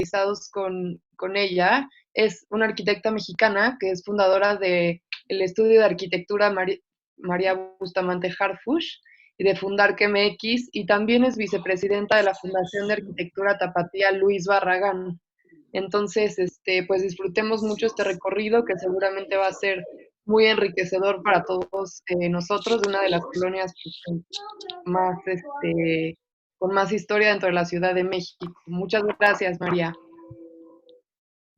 familiarizados con ella, es una arquitecta mexicana que es fundadora del estudio de arquitectura María Bustamante Harfuch y de Fundark MX, y también es vicepresidenta de la Fundación de Arquitectura Tapatía Luis Barragán. Entonces, pues disfrutemos mucho este recorrido que seguramente va a ser muy enriquecedor para todos nosotros, de una de las colonias pues, más, con más historia dentro de la Ciudad de México. Muchas gracias, María.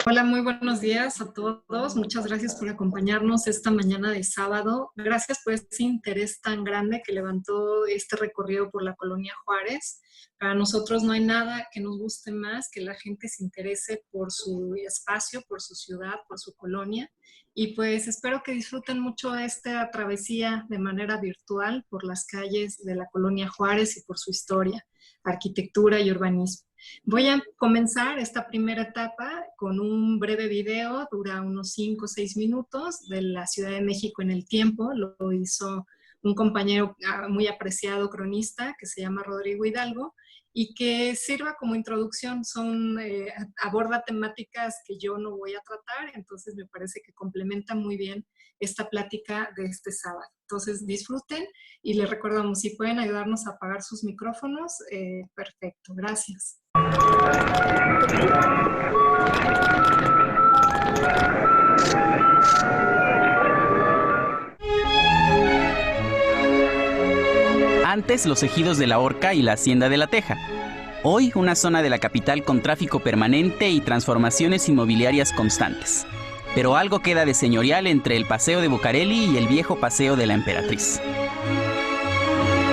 Hola, muy buenos días a todos. Muchas gracias por acompañarnos esta mañana de sábado. Gracias por ese interés tan grande que levantó este recorrido por la Colonia Juárez. Para nosotros no hay nada que nos guste más que la gente se interese por su espacio, por su ciudad, por su colonia. Y pues espero que disfruten mucho esta travesía de manera virtual por las calles de la Colonia Juárez y por su historia, arquitectura y urbanismo. Voy a comenzar esta primera etapa con un breve video, dura unos 5 o 6 minutos, de la Ciudad de México en el tiempo. Lo hizo un compañero muy apreciado cronista que se llama Rodrigo Hidalgo y que sirva como introducción. Aborda temáticas que yo no voy a tratar, entonces me parece que complementa muy bien esta plática de este sábado. Entonces disfruten y les recordamos, si pueden ayudarnos a apagar sus micrófonos, perfecto, gracias. Antes los ejidos de la Horca y la Hacienda de la Teja. Hoy una zona de la capital con tráfico permanente y transformaciones inmobiliarias constantes. Pero algo queda de señorial entre el Paseo de Bucareli y el viejo Paseo de la Emperatriz.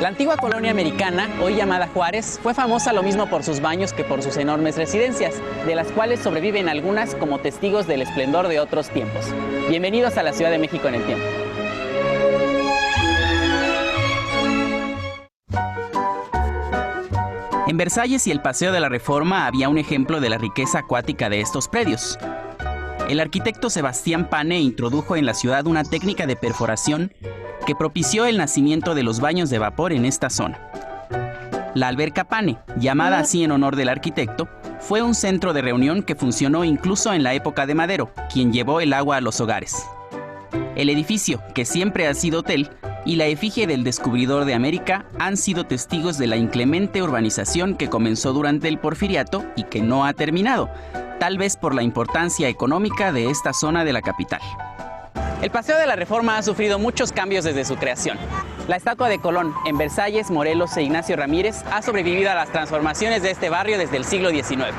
La antigua colonia americana, hoy llamada Juárez, fue famosa lo mismo por sus baños que por sus enormes residencias, de las cuales sobreviven algunas como testigos del esplendor de otros tiempos. Bienvenidos a la Ciudad de México en el tiempo. En Versalles y el Paseo de la Reforma había un ejemplo de la riqueza acuática de estos predios. El arquitecto Sebastián Pane introdujo en la ciudad una técnica de perforación que propició el nacimiento de los baños de vapor en esta zona. La alberca Pane, llamada así en honor del arquitecto, fue un centro de reunión que funcionó incluso en la época de Madero, quien llevó el agua a los hogares. El edificio, que siempre ha sido hotel, y la efigie del descubridor de América han sido testigos de la inclemente urbanización que comenzó durante el Porfiriato y que no ha terminado, tal vez por la importancia económica de esta zona de la capital. El Paseo de la Reforma ha sufrido muchos cambios desde su creación. La estatua de Colón en Versalles, Morelos e Ignacio Ramírez ha sobrevivido a las transformaciones de este barrio desde el siglo XIX.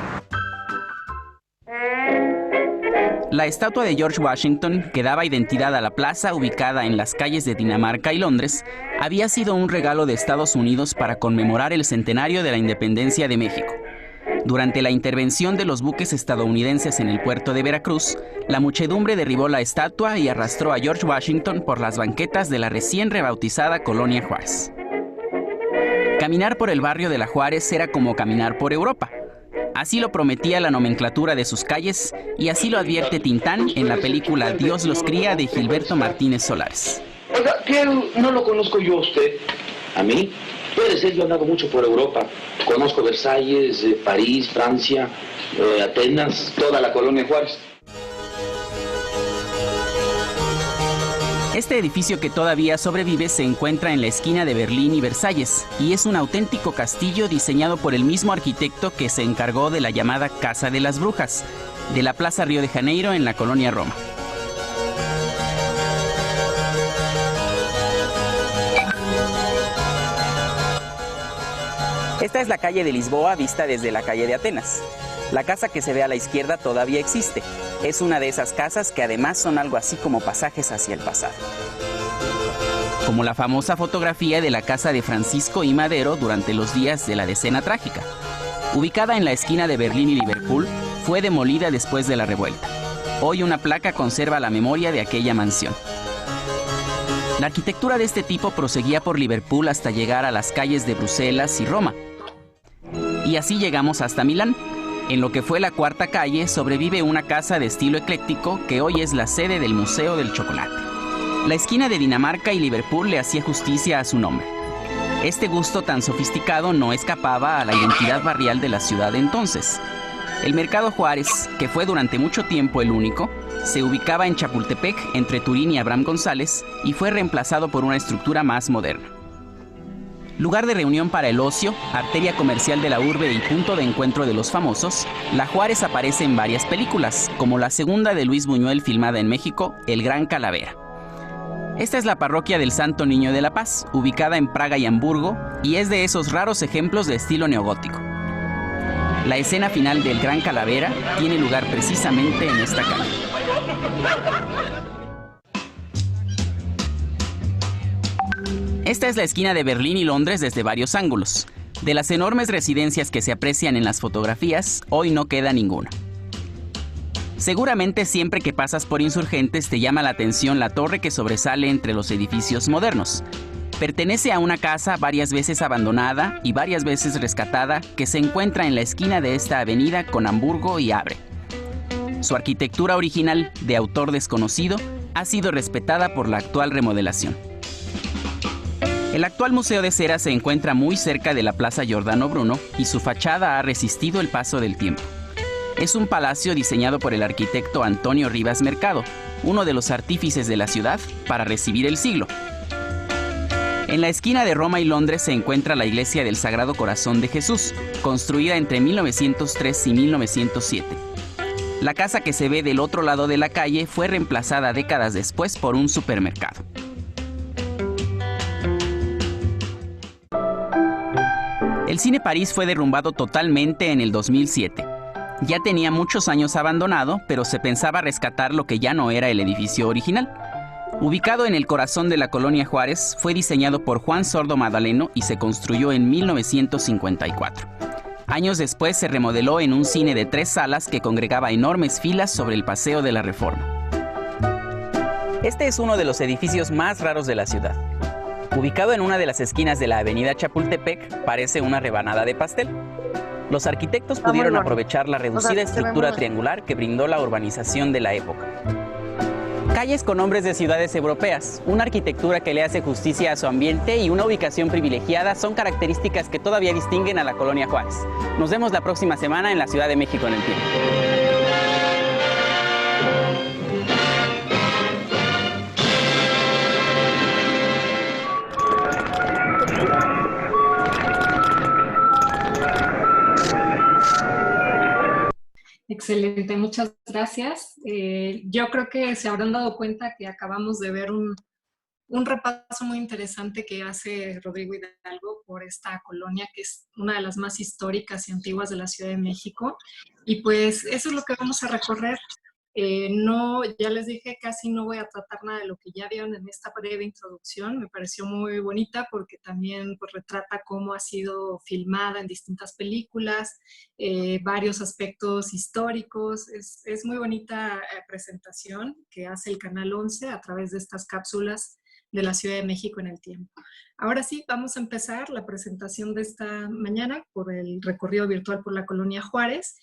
La estatua de George Washington, que daba identidad a la plaza ubicada en las calles de Dinamarca y Londres, había sido un regalo de Estados Unidos para conmemorar el centenario de la independencia de México. Durante la intervención de los buques estadounidenses en el puerto de Veracruz, la muchedumbre derribó la estatua y arrastró a George Washington por las banquetas de la recién rebautizada Colonia Juárez. Caminar por el barrio de la Juárez era como caminar por Europa. Así lo prometía la nomenclatura de sus calles y así lo advierte Tintán en la película Dios los cría de Gilberto Martínez Solares. Oiga, ¿qué no lo conozco yo a usted? ¿A mí? Puede ser, yo he andado mucho por Europa. Conozco Versalles, París, Francia, Atenas, toda la Colonia Juárez. Este edificio que todavía sobrevive se encuentra en la esquina de Berlín y Versalles y es un auténtico castillo diseñado por el mismo arquitecto que se encargó de la llamada Casa de las Brujas, de la Plaza Río de Janeiro en la Colonia Roma. Esta es la calle de Lisboa vista desde la calle de Atenas. La casa que se ve a la izquierda todavía existe. Es una de esas casas que además son algo así como pasajes hacia el pasado. Como la famosa fotografía de la casa de Francisco I. Madero durante los días de la Decena Trágica. Ubicada en la esquina de Berlín y Liverpool, fue demolida después de la revuelta. Hoy una placa conserva la memoria de aquella mansión. La arquitectura de este tipo proseguía por Liverpool hasta llegar a las calles de Bruselas y Roma. Y así llegamos hasta Milán. En lo que fue la Cuarta Calle sobrevive una casa de estilo ecléctico que hoy es la sede del Museo del Chocolate. La esquina de Dinamarca y Liverpool le hacía justicia a su nombre. Este gusto tan sofisticado no escapaba a la identidad barrial de la ciudad de entonces. El Mercado Juárez, que fue durante mucho tiempo el único, se ubicaba en Chapultepec, entre Turín y Abraham González, y fue reemplazado por una estructura más moderna. Lugar de reunión para el ocio, arteria comercial de la urbe y punto de encuentro de los famosos, La Juárez aparece en varias películas, como la segunda de Luis Buñuel filmada en México, El Gran Calavera. Esta es la parroquia del Santo Niño de la Paz, ubicada en Praga y Hamburgo, y es de esos raros ejemplos de estilo neogótico. La escena final del Gran Calavera tiene lugar precisamente en esta calle. Esta es la esquina de Berlín y Londres desde varios ángulos. De las enormes residencias que se aprecian en las fotografías, hoy no queda ninguna. Seguramente siempre que pasas por Insurgentes te llama la atención la torre que sobresale entre los edificios modernos. Pertenece a una casa varias veces abandonada y varias veces rescatada que se encuentra en la esquina de esta avenida con Hamburgo y Abre. Su arquitectura original, de autor desconocido, ha sido respetada por la actual remodelación. El actual Museo de Cera se encuentra muy cerca de la Plaza Giordano Bruno y su fachada ha resistido el paso del tiempo. Es un palacio diseñado por el arquitecto Antonio Rivas Mercado, uno de los artífices de la ciudad, para recibir el siglo. En la esquina de Roma y Londres se encuentra la Iglesia del Sagrado Corazón de Jesús, construida entre 1903 y 1907. La casa que se ve del otro lado de la calle fue reemplazada décadas después por un supermercado. El Cine París fue derrumbado totalmente en el 2007. Ya tenía muchos años abandonado, pero se pensaba rescatar lo que ya no era el edificio original. Ubicado en el corazón de la colonia Juárez, fue diseñado por Juan Sordo Madaleno y se construyó en 1954. Años después se remodeló en un cine de 3 salas que congregaba enormes filas sobre el Paseo de la Reforma. Este es uno de los edificios más raros de la ciudad. Ubicado en una de las esquinas de la avenida Chapultepec, parece una rebanada de pastel. Los arquitectos pudieron aprovechar la reducida estructura triangular que brindó la urbanización de la época. Calles con nombres de ciudades europeas, una arquitectura que le hace justicia a su ambiente y una ubicación privilegiada son características que todavía distinguen a la colonia Juárez. Nos vemos la próxima semana en la Ciudad de México en el Tiempo. Excelente, muchas gracias. Yo creo que se habrán dado cuenta que acabamos de ver un repaso muy interesante que hace Rodrigo Hidalgo por esta colonia, que es una de las más históricas y antiguas de la Ciudad de México. Y pues eso es lo que vamos a recorrer. No, ya les dije, casi no voy a tratar nada de lo que ya vieron en esta breve introducción. Me pareció muy bonita porque también pues, retrata cómo ha sido filmada en distintas películas, varios aspectos históricos. Es muy bonita presentación que hace el Canal 11 a través de estas cápsulas de la Ciudad de México en el tiempo. Ahora sí, vamos a empezar la presentación de esta mañana por el recorrido virtual por la colonia Juárez.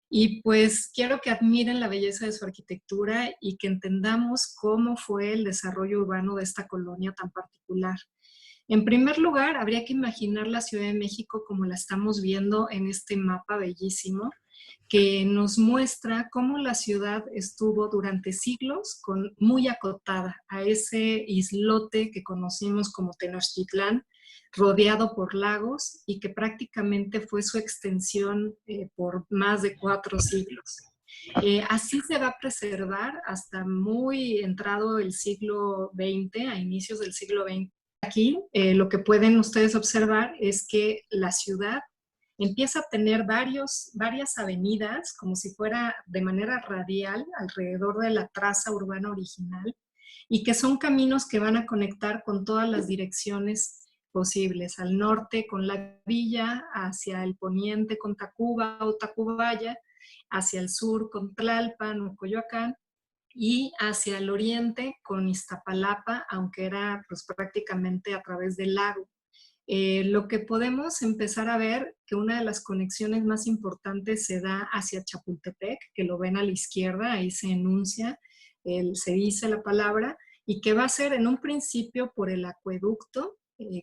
Y pues quiero que admiren la belleza de su arquitectura y que entendamos cómo fue el desarrollo urbano de esta colonia tan particular. En primer lugar, habría que imaginar la Ciudad de México como la estamos viendo en este mapa bellísimo, que nos muestra cómo la ciudad estuvo durante siglos muy acotada a ese islote que conocimos como Tenochtitlán, rodeado por lagos y que prácticamente fue su extensión por más de 4 siglos. Así se va a preservar hasta muy entrado el siglo XX, a inicios del siglo XX. Aquí lo que pueden ustedes observar es que la ciudad empieza a tener varias avenidas, como si fuera de manera radial alrededor de la traza urbana original, y que son caminos que van a conectar con todas las direcciones posibles, al norte con la villa, hacia el poniente con Tacuba o Tacubaya, hacia el sur con Tlalpan o Coyoacán, y hacia el oriente con Iztapalapa, aunque era pues, prácticamente a través del lago. Lo que podemos empezar a ver, que una de las conexiones más importantes se da hacia Chapultepec, que lo ven a la izquierda, ahí se enuncia, se dice la palabra, y que va a ser en un principio por el acueducto,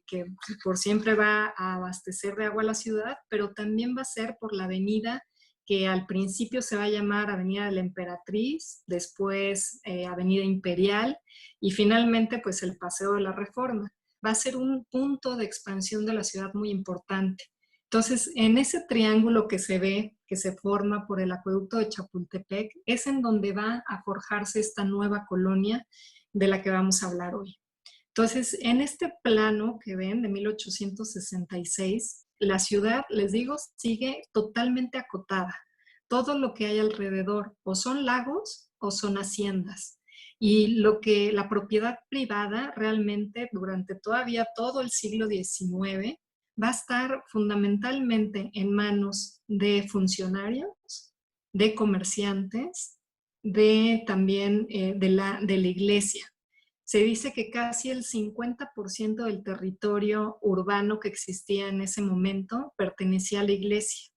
que por siempre va a abastecer de agua a la ciudad, pero también va a ser por la avenida que al principio se va a llamar Avenida de la Emperatriz, después Avenida Imperial y finalmente pues el Paseo de la Reforma. Va a ser un punto de expansión de la ciudad muy importante. Entonces, en ese triángulo que se ve, que se forma por el acueducto de Chapultepec, es en donde va a forjarse esta nueva colonia de la que vamos a hablar hoy. Entonces, en este plano que ven de 1866, la ciudad, les digo, sigue totalmente acotada. Todo lo que hay alrededor o son lagos o son haciendas. Y la propiedad privada realmente durante todavía todo el siglo XIX va a estar fundamentalmente en manos de funcionarios, de comerciantes, también de la iglesia. Se dice que casi el 50% del territorio urbano que existía en ese momento pertenecía a la iglesia.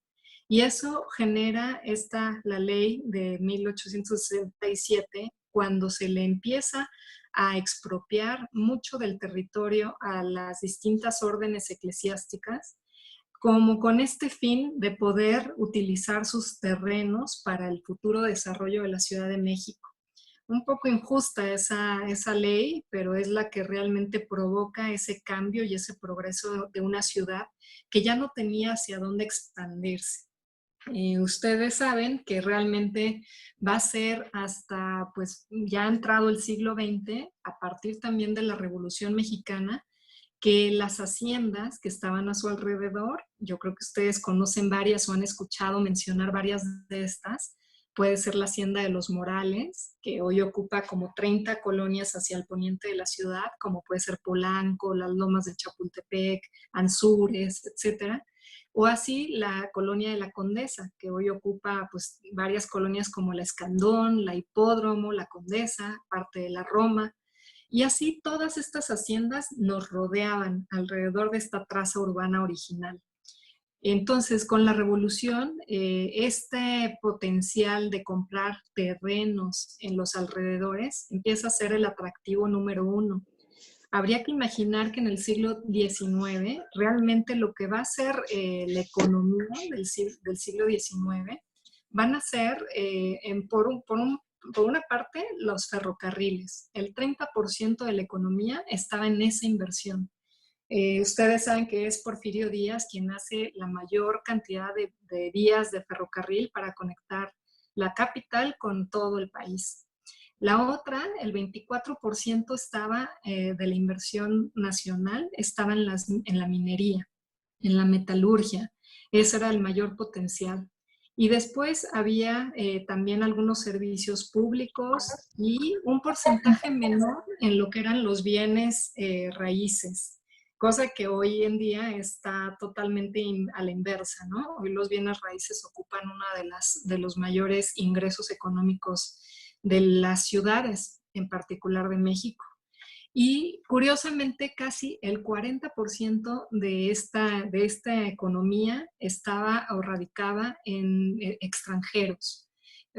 Y eso genera la ley de 1867, cuando se le empieza a expropiar mucho del territorio a las distintas órdenes eclesiásticas, como con este fin de poder utilizar sus terrenos para el futuro desarrollo de la Ciudad de México. Un poco injusta esa ley, pero es la que realmente provoca ese cambio y ese progreso de una ciudad que ya no tenía hacia dónde expandirse. Ustedes saben que realmente va a ser hasta, pues ya ha entrado el siglo XX, a partir también de la Revolución Mexicana, que las haciendas que estaban a su alrededor, yo creo que ustedes conocen varias o han escuchado mencionar varias de estas. Puede ser la Hacienda de los Morales, que hoy ocupa como 30 colonias hacia el poniente de la ciudad, como puede ser Polanco, las Lomas de Chapultepec, Anzures, etcétera. O así la colonia de la Condesa, que hoy ocupa pues varias colonias como la Escandón, la Hipódromo, la Condesa, parte de la Roma. Y así todas estas haciendas nos rodeaban alrededor de esta traza urbana original. Entonces, con la revolución, este potencial de comprar terrenos en los alrededores empieza a ser el atractivo número uno. Habría que imaginar que en el siglo XIX, realmente lo que va a ser la economía del siglo XIX van a ser, por una parte, los ferrocarriles. El 30% de la economía estaba en esa inversión. Ustedes saben que es Porfirio Díaz quien hace la mayor cantidad de vías de ferrocarril para conectar la capital con todo el país. La otra, el 24% estaba de la inversión nacional, estaba en la minería, en la metalurgia. Ese era el mayor potencial. Y después había también algunos servicios públicos y un porcentaje menor en lo que eran los bienes raíces, cosa que hoy en día está totalmente a la inversa, ¿no? Hoy los bienes raíces ocupan uno de los mayores ingresos económicos de las ciudades, en particular de México. Y curiosamente casi el 40% de esta economía estaba o radicaba en extranjeros.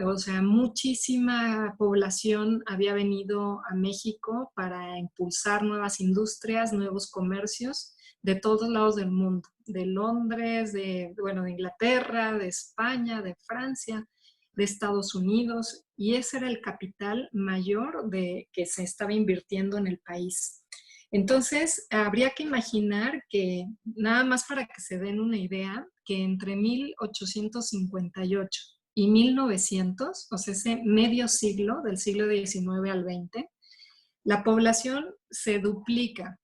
O sea, muchísima población había venido a México para impulsar nuevas industrias, nuevos comercios de todos lados del mundo, de Londres, de Inglaterra, de España, de Francia, de Estados Unidos, y ese era el capital mayor que se estaba invirtiendo en el país. Entonces, habría que imaginar que, nada más para que se den una idea, que entre 1858 y 1900, o sea, ese medio siglo, del siglo XIX al XX, la población se duplica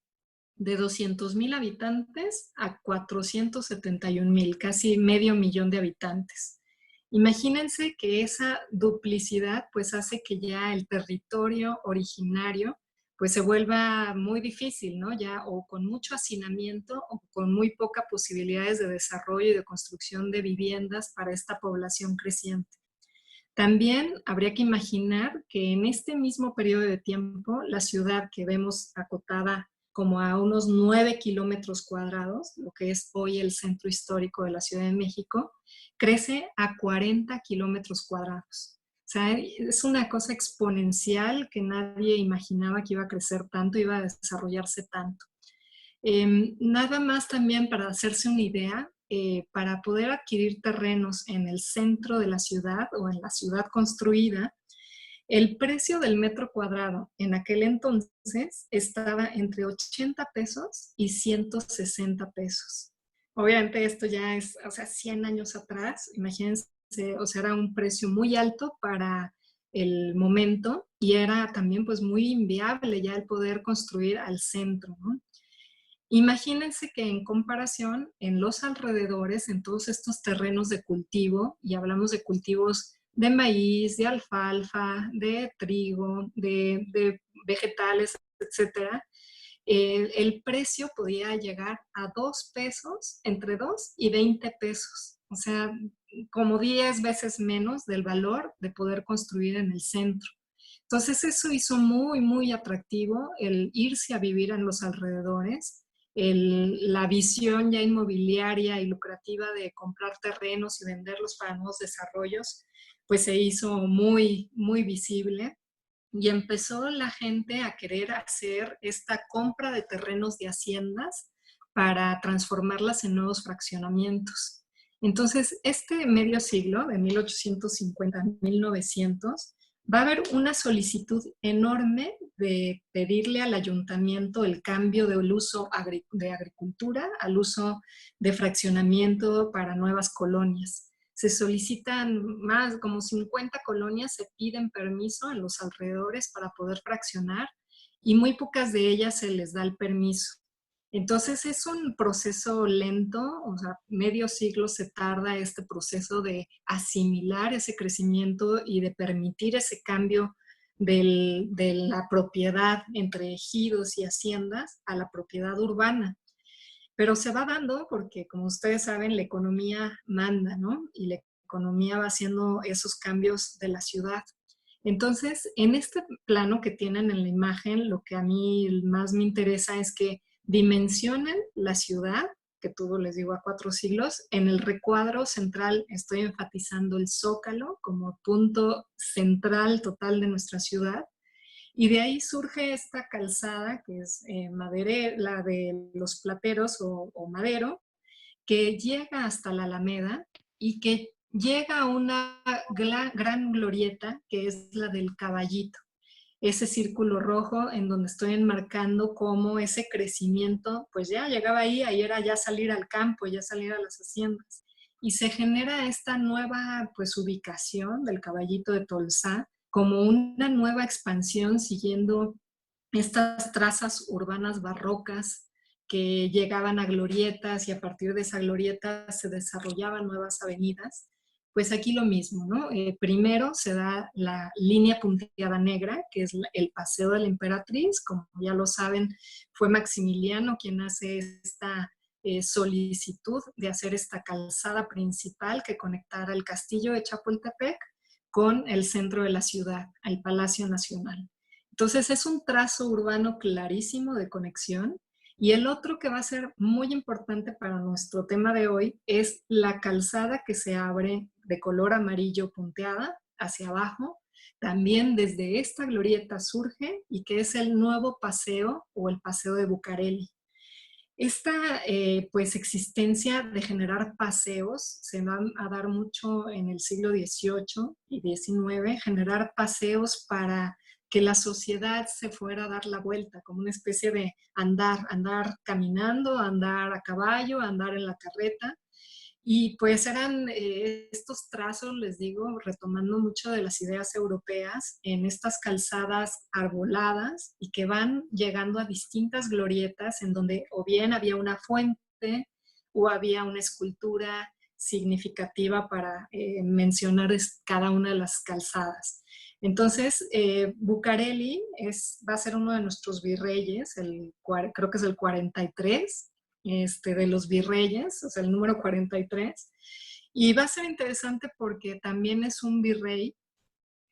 de 200,000 habitantes a 471,000, casi medio millón de habitantes. Imagínense que esa duplicidad pues hace que ya el territorio originario pues se vuelva muy difícil, ¿no? Ya o con mucho hacinamiento o con muy pocas posibilidades de desarrollo y de construcción de viviendas para esta población creciente. También habría que imaginar que en este mismo periodo de tiempo, la ciudad que vemos acotada como a unos 9 kilómetros cuadrados, lo que es hoy el centro histórico de la Ciudad de México, crece a 40 kilómetros cuadrados. O sea, es una cosa exponencial que nadie imaginaba que iba a crecer tanto, iba a desarrollarse tanto. Nada más también para hacerse una idea, para poder adquirir terrenos en el centro de la ciudad o en la ciudad construida, el precio del metro cuadrado en aquel entonces estaba entre 80 pesos y 160 pesos. Obviamente esto ya es, o sea, 100 años atrás, imagínense, o sea, era un precio muy alto para el momento y era también pues muy inviable ya el poder construir al centro, ¿no? Imagínense que en comparación, en los alrededores, en todos estos terrenos de cultivo, y hablamos de cultivos de maíz, de alfalfa, de trigo, de vegetales, etcétera, el precio podía llegar a 2 pesos, entre 2 y 20 pesos. O sea, como 10 veces menos del valor de poder construir en el centro. Entonces eso hizo muy, muy atractivo el irse a vivir en los alrededores, la visión ya inmobiliaria y lucrativa de comprar terrenos y venderlos para nuevos desarrollos, pues se hizo muy, muy visible. Y empezó la gente a querer hacer esta compra de terrenos de haciendas para transformarlas en nuevos fraccionamientos. Entonces, este medio siglo, de 1850 a 1900, va a haber una solicitud enorme de pedirle al ayuntamiento el cambio del uso de agricultura al uso de fraccionamiento para nuevas colonias. Se solicitan más, como 50 colonias, se piden permiso en los alrededores para poder fraccionar y muy pocas de ellas se les da el permiso. Entonces es un proceso lento, o sea, medio siglo se tarda este proceso de asimilar ese crecimiento y de permitir ese cambio de la propiedad entre ejidos y haciendas a la propiedad urbana. Pero se va dando porque, como ustedes saben, la economía manda, ¿no? Y la economía va haciendo esos cambios de la ciudad. Entonces, en este plano que tienen en la imagen, lo que a mí más me interesa es que dimensionen la ciudad, que tuvo, les digo, a 4 siglos. En el recuadro central estoy enfatizando el Zócalo como punto central total de nuestra ciudad. Y de ahí surge esta calzada, que es la de los Plateros o Madero, que llega hasta la Alameda y que llega a una gran glorieta, que es la del Caballito. Ese círculo rojo en donde estoy enmarcando cómo ese crecimiento, pues ya llegaba ahí era ya salir al campo, ya salir a las haciendas. Y se genera esta nueva, pues, ubicación del Caballito de Tolsá, como una nueva expansión siguiendo estas trazas urbanas barrocas que llegaban a glorietas y a partir de esa glorieta se desarrollaban nuevas avenidas. Pues aquí lo mismo, ¿no? Primero se da la línea punteada negra, que es el Paseo de la Emperatriz. Como ya lo saben, fue Maximiliano quien hace esta solicitud de hacer esta calzada principal que conectara el castillo de Chapultepec con el centro de la ciudad, el Palacio Nacional. Entonces es un trazo urbano clarísimo de conexión. Y el otro que va a ser muy importante para nuestro tema de hoy es la calzada que se abre de color amarillo punteada hacia abajo. También desde esta glorieta surge y que es el nuevo paseo o el paseo de Bucareli. Esta pues existencia de generar paseos se va a dar mucho en el siglo XVIII y XIX, generar paseos para que la sociedad se fuera a dar la vuelta, como una especie de andar caminando, andar a caballo, andar en la carreta. Y pues eran estos trazos, les digo, retomando mucho de las ideas europeas en estas calzadas arboladas y que van llegando a distintas glorietas en donde o bien había una fuente o había una escultura significativa para mencionar cada una de las calzadas. Entonces, Bucareli va a ser uno de nuestros virreyes, creo que es el 43, de los virreyes, o sea, el número 43. Y va a ser interesante porque también es un virrey,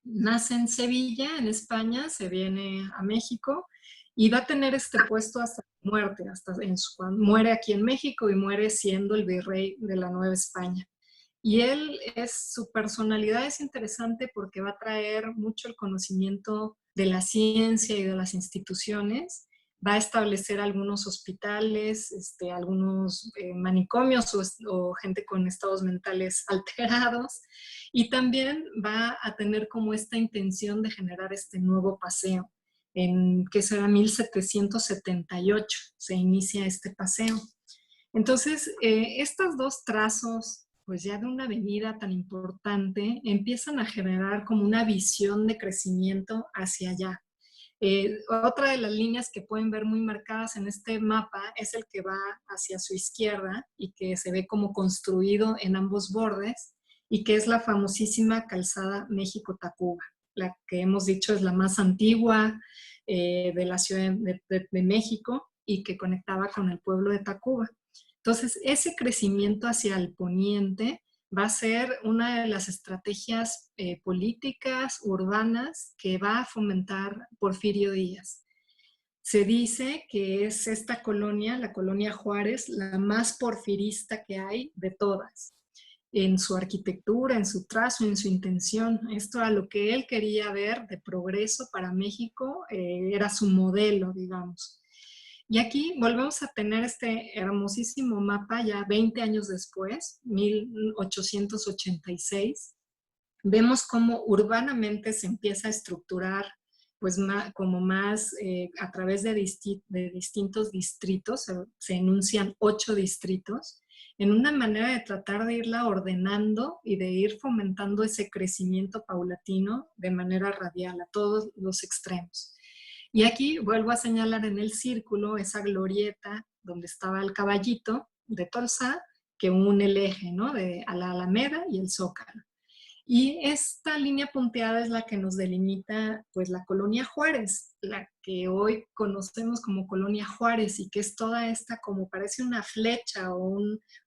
nace en Sevilla, en España, se viene a México y va a tener este puesto hasta la muerte, cuando muere aquí en México y muere siendo el virrey de la Nueva España. Y su personalidad es interesante porque va a traer mucho el conocimiento de la ciencia y de las instituciones, va a establecer algunos hospitales, algunos manicomios o gente con estados mentales alterados, y también va a tener como esta intención de generar este nuevo paseo. En que será 1778 se inicia este paseo. Entonces, estos dos trazos, pues ya de una avenida tan importante, empiezan a generar como una visión de crecimiento hacia allá. Otra de las líneas que pueden ver muy marcadas en este mapa es el que va hacia su izquierda y que se ve como construido en ambos bordes, y que es la famosísima calzada México-Tacuba, la que hemos dicho es la más antigua de la Ciudad de México y que conectaba con el pueblo de Tacuba. Entonces, ese crecimiento hacia el poniente va a ser una de las estrategias políticas urbanas que va a fomentar Porfirio Díaz. Se dice que es esta colonia, la colonia Juárez, la más porfirista que hay de todas, en su arquitectura, en su trazo, en su intención. Esto era lo que él quería ver de progreso para México, era su modelo, digamos. Y aquí volvemos a tener este hermosísimo mapa ya 20 años después, 1886. Vemos cómo urbanamente se empieza a estructurar pues como más a través de distintos distritos, se enuncian 8 distritos, en una manera de tratar de irla ordenando y de ir fomentando ese crecimiento paulatino de manera radial a todos los extremos. Y aquí vuelvo a señalar en el círculo esa glorieta donde estaba el caballito de Tolsá que une el eje, ¿no? A la Alameda y el Zócalo. Y esta línea punteada es la que nos delimita pues la colonia Juárez, la que hoy conocemos como colonia Juárez, y que es toda esta como parece una flecha o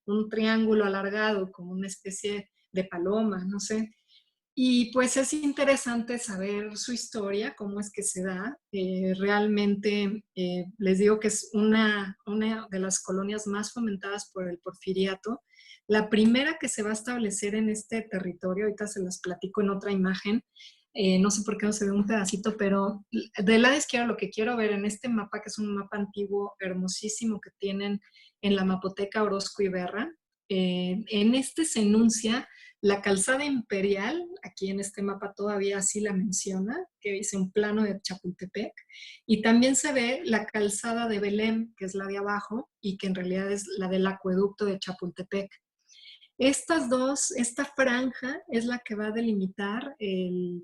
un triángulo alargado, como una especie de paloma, no sé. Y pues es interesante saber su historia, cómo es que se da. Realmente les digo que es una de las colonias más fomentadas por el porfiriato. La primera que se va a establecer en este territorio, ahorita se las platico en otra imagen, no sé por qué no se ve un pedacito, pero del lado izquierdo lo que quiero ver en este mapa, que es un mapa antiguo hermosísimo que tienen en la Mapoteca Orozco y Berra, en este se enuncia la calzada imperial, aquí en este mapa todavía así la menciona, que dice un plano de Chapultepec, y también se ve la calzada de Belén, que es la de abajo, y que en realidad es la del acueducto de Chapultepec. Esta franja es la que va a delimitar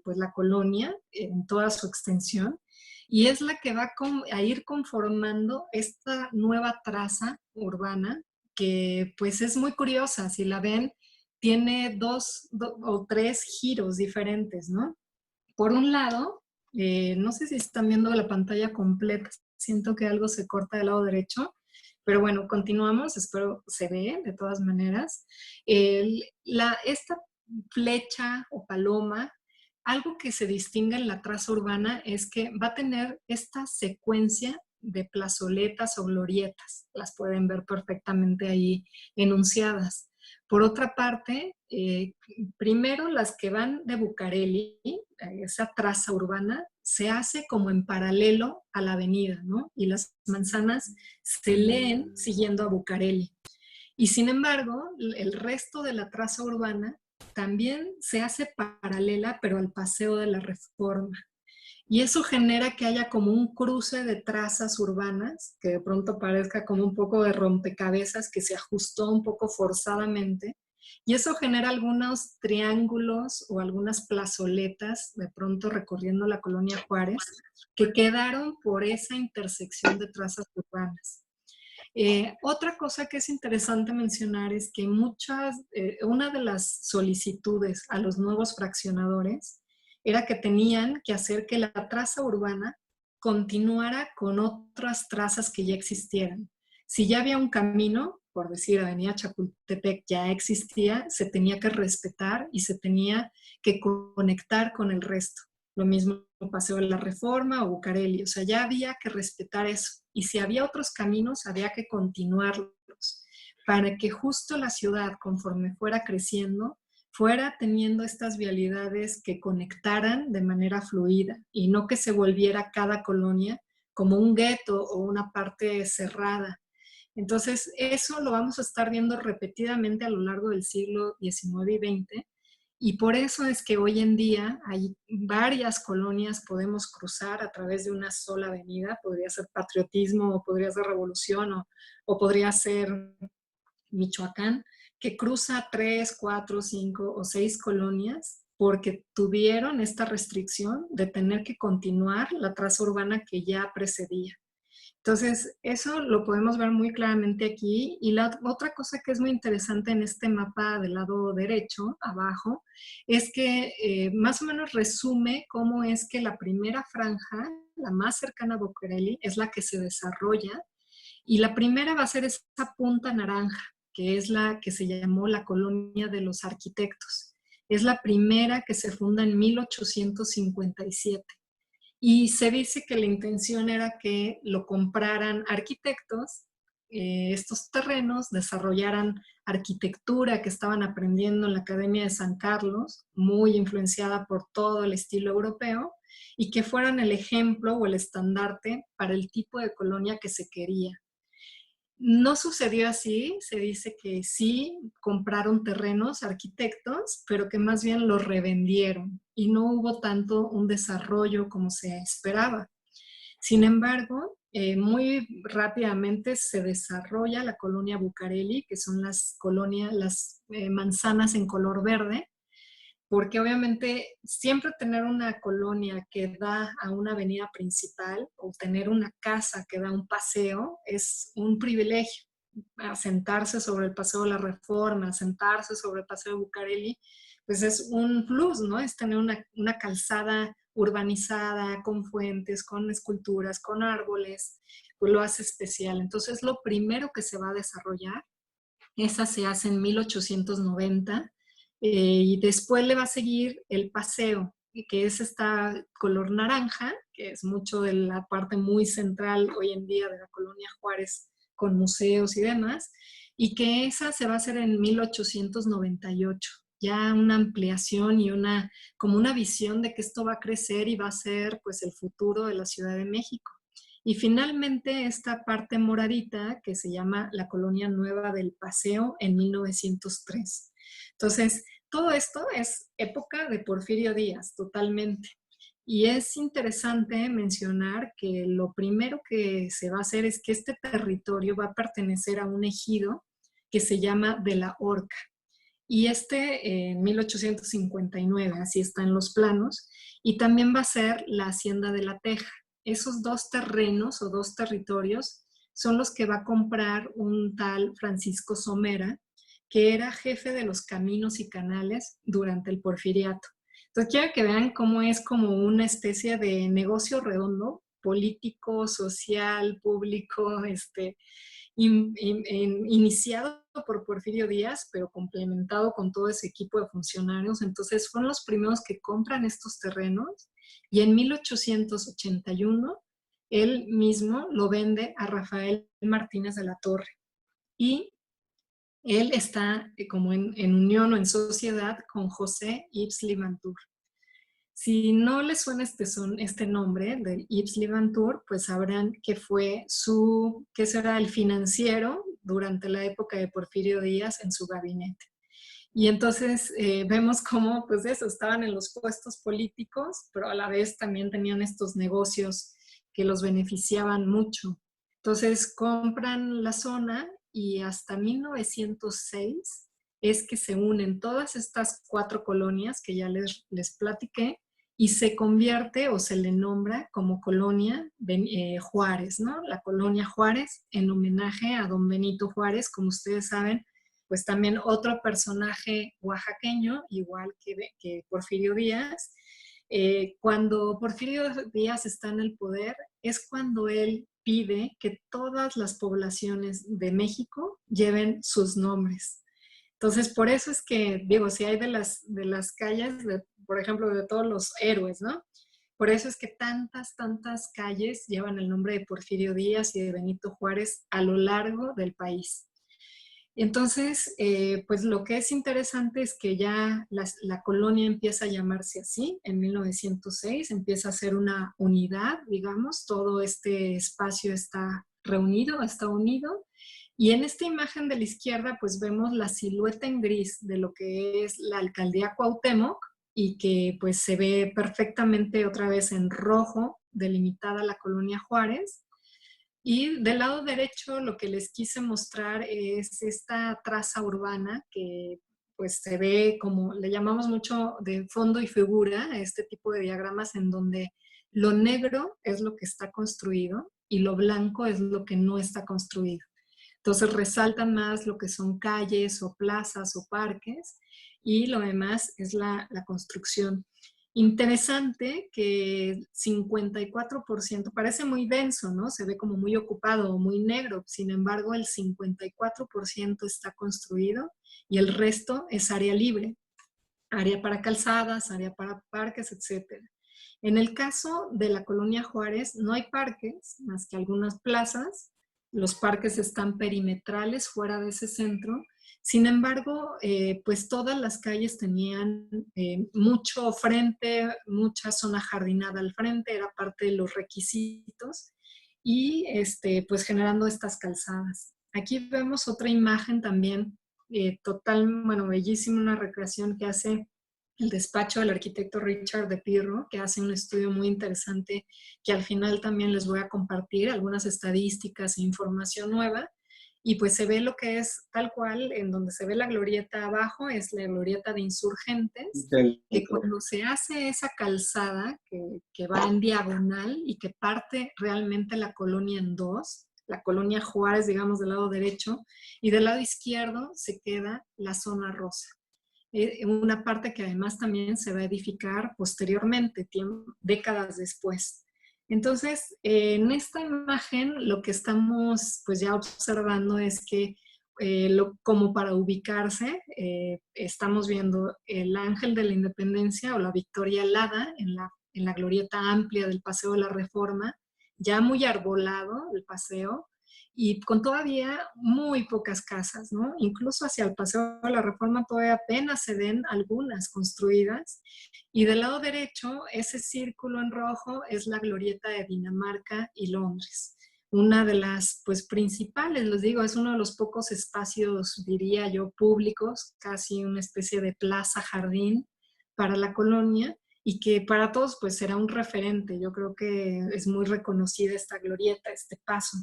pues la colonia en toda su extensión, y es la que va a ir conformando esta nueva traza urbana, que pues es muy curiosa. Si la ven, tiene dos o tres giros diferentes, ¿no? Por un lado, no sé si están viendo la pantalla completa, siento que algo se corta del lado derecho, pero bueno, continuamos, espero se ve de todas maneras. Esta flecha o paloma, algo que se distingue en la traza urbana es que va a tener esta secuencia de plazoletas o glorietas, las pueden ver perfectamente ahí enunciadas. Por otra parte, primero las que van de Bucareli, esa traza urbana, se hace como en paralelo a la avenida, ¿no? Y las manzanas se leen siguiendo a Bucareli. Y sin embargo, el resto de la traza urbana también se hace paralela, pero al Paseo de la Reforma. Y eso genera que haya como un cruce de trazas urbanas, que de pronto parezca como un poco de rompecabezas que se ajustó un poco forzadamente. Y eso genera algunos triángulos o algunas plazoletas, de pronto recorriendo la colonia Juárez, que quedaron por esa intersección de trazas urbanas. Otra cosa que es interesante mencionar es que una de las solicitudes a los nuevos fraccionadores era que tenían que hacer que la traza urbana continuara con otras trazas que ya existieran. Si ya había un camino, por decir Avenida Chapultepec ya existía, se tenía que respetar y se tenía que conectar con el resto. Lo mismo Paseo de la Reforma o Bucareli, o sea, ya había que respetar eso. Y si había otros caminos, había que continuarlos para que justo la ciudad, conforme fuera creciendo, fuera teniendo estas vialidades que conectaran de manera fluida y no que se volviera cada colonia como un gueto o una parte cerrada. Entonces, eso lo vamos a estar viendo repetidamente a lo largo del siglo XIX y XX, y por eso es que hoy en día hay varias colonias, podemos cruzar a través de una sola avenida, podría ser Patriotismo, o podría ser Revolución, o podría ser Michoacán, que cruza 3, 4, 5 o 6 colonias porque tuvieron esta restricción de tener que continuar la traza urbana que ya precedía. Entonces, eso lo podemos ver muy claramente aquí. Y la otra cosa que es muy interesante en este mapa del lado derecho, abajo, es que más o menos resume cómo es que la primera franja, la más cercana a Bucareli, es la que se desarrolla. Y la primera va a ser esa punta naranja, que es la que se llamó la Colonia de los Arquitectos. Es la primera que se funda en 1857. Y se dice que la intención era que lo compraran arquitectos, estos terrenos, desarrollaran arquitectura que estaban aprendiendo en la Academia de San Carlos, muy influenciada por todo el estilo europeo, y que fueran el ejemplo o el estandarte para el tipo de colonia que se quería. No sucedió así, se dice que sí compraron terrenos arquitectos, pero que más bien los revendieron y no hubo tanto un desarrollo como se esperaba. Sin embargo, muy rápidamente se desarrolla la colonia Bucareli, que son las colonias, las manzanas en color verde, porque obviamente siempre tener una colonia que da a una avenida principal o tener una casa que da a un paseo es un privilegio. Sentarse sobre el Paseo de la Reforma, sentarse sobre el Paseo de Bucareli, pues es un plus, ¿no? Es tener una calzada urbanizada, con fuentes, con esculturas, con árboles, pues lo hace especial. Entonces, lo primero que se va a desarrollar, esa se hace en 1890, y después le va a seguir el paseo, que es esta color naranja, que es mucho de la parte muy central hoy en día de la colonia Juárez, con museos y demás, y que esa se va a hacer en 1898. Ya una ampliación y como una visión de que esto va a crecer y va a ser pues el futuro de la Ciudad de México. Y finalmente esta parte moradita que se llama la Colonia Nueva del Paseo en 1903. Entonces, todo esto es época de Porfirio Díaz, totalmente. Y es interesante mencionar que lo primero que se va a hacer es que este territorio va a pertenecer a un ejido que se llama de la Horca. Y en 1859, así está en los planos, y también va a ser la Hacienda de la Teja. Esos dos terrenos o dos territorios son los que va a comprar un tal Francisco Somera, que era jefe de los caminos y canales durante el Porfiriato. Entonces quiero que vean cómo es como una especie de negocio redondo, político, social, público, iniciado por Porfirio Díaz, pero complementado con todo ese equipo de funcionarios. Entonces fueron los primeros que compran estos terrenos y en 1881 él mismo lo vende a Rafael Martínez de la Torre. Y él está como en unión o en sociedad con José Yves Limantour. Si no les suena este nombre de Yves Limantour, pues sabrán que fue que será el financiero durante la época de Porfirio Díaz en su gabinete. Y entonces vemos cómo, pues eso, estaban en los puestos políticos, pero a la vez también tenían estos negocios que los beneficiaban mucho. Entonces compran la zona y hasta 1906 es que se unen todas estas 4 colonias que ya les platiqué y se convierte o se le nombra como colonia Juárez, ¿no? La colonia Juárez en homenaje a don Benito Juárez, como ustedes saben, pues también otro personaje oaxaqueño, igual que Porfirio Díaz. Cuando Porfirio Díaz está en el poder, es cuando él pide que todas las poblaciones de México lleven sus nombres. Entonces, por eso es que, digo, si hay de las calles, por ejemplo, de todos los héroes, ¿no? Por eso es que tantas calles llevan el nombre de Porfirio Díaz y de Benito Juárez a lo largo del país. Entonces, pues lo que es interesante es que ya la colonia empieza a llamarse así, en 1906, empieza a ser una unidad, digamos, todo este espacio está reunido, está unido, y en esta imagen de la izquierda pues vemos la silueta en gris de lo que es la alcaldía Cuauhtémoc, y que pues se ve perfectamente otra vez en rojo, delimitada la colonia Juárez. Y del lado derecho lo que les quise mostrar es esta traza urbana que pues se ve como, le llamamos mucho de fondo y figura a este tipo de diagramas en donde lo negro es lo que está construido y lo blanco es lo que no está construido. Entonces resaltan más lo que son calles o plazas o parques y lo demás es la construcción. Interesante que 54%, parece muy denso, ¿no? Se ve como muy ocupado o muy negro, sin embargo el 54% está construido y el resto es área libre, área para calzadas, área para parques, etc. En el caso de la colonia Juárez no hay parques más que algunas plazas, los parques están perimetrales fuera de ese centro. Sin embargo, pues todas las calles tenían mucho frente, mucha zona jardinada al frente, era parte de los requisitos, y pues generando estas calzadas. Aquí vemos otra imagen también, bueno, bellísima, una recreación que hace el despacho del arquitecto Richard de Pirro, que hace un estudio muy interesante que al final también les voy a compartir algunas estadísticas e información nueva. Y pues se ve lo que es tal cual, en donde se ve la glorieta abajo, es la glorieta de Insurgentes, que cuando se hace esa calzada que va en diagonal y que parte realmente la colonia en dos, la colonia Juárez, digamos, del lado derecho, y del lado izquierdo se queda la zona rosa. Una parte que además también se va a edificar posteriormente, décadas después. Entonces, en esta imagen lo que estamos pues ya observando es que como para ubicarse, estamos viendo el Ángel de la Independencia o la Victoria alada en la glorieta amplia del Paseo de la Reforma, ya muy arbolado el paseo, y con todavía muy pocas casas, ¿no? Incluso hacia el Paseo de la Reforma todavía apenas se ven algunas construidas. Y del lado derecho, ese círculo en rojo es la glorieta de Dinamarca y Londres. Una de las, pues, principales, les digo, es uno de los pocos espacios, diría yo, públicos, casi una especie de plaza-jardín para la colonia, y que para todos, pues, será un referente. Yo creo que es muy reconocida esta glorieta, este paso.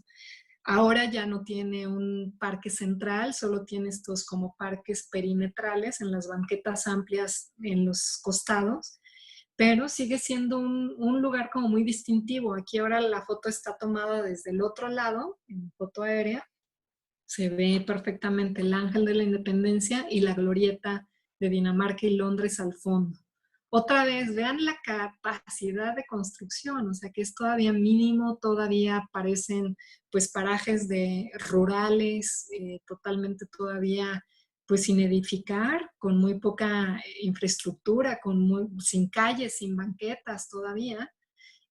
Ahora ya no tiene un parque central, solo tiene estos como parques perimetrales en las banquetas amplias en los costados, pero sigue siendo un lugar como muy distintivo. Aquí ahora la foto está tomada desde el otro lado, en foto aérea. Se ve perfectamente el Ángel de la Independencia y la glorieta de Dinamarca y Londres al fondo. Otra vez, vean la capacidad de construcción, o sea que es todavía mínimo, todavía aparecen pues parajes rurales, totalmente todavía pues sin edificar, con muy poca infraestructura, sin calles, sin banquetas todavía.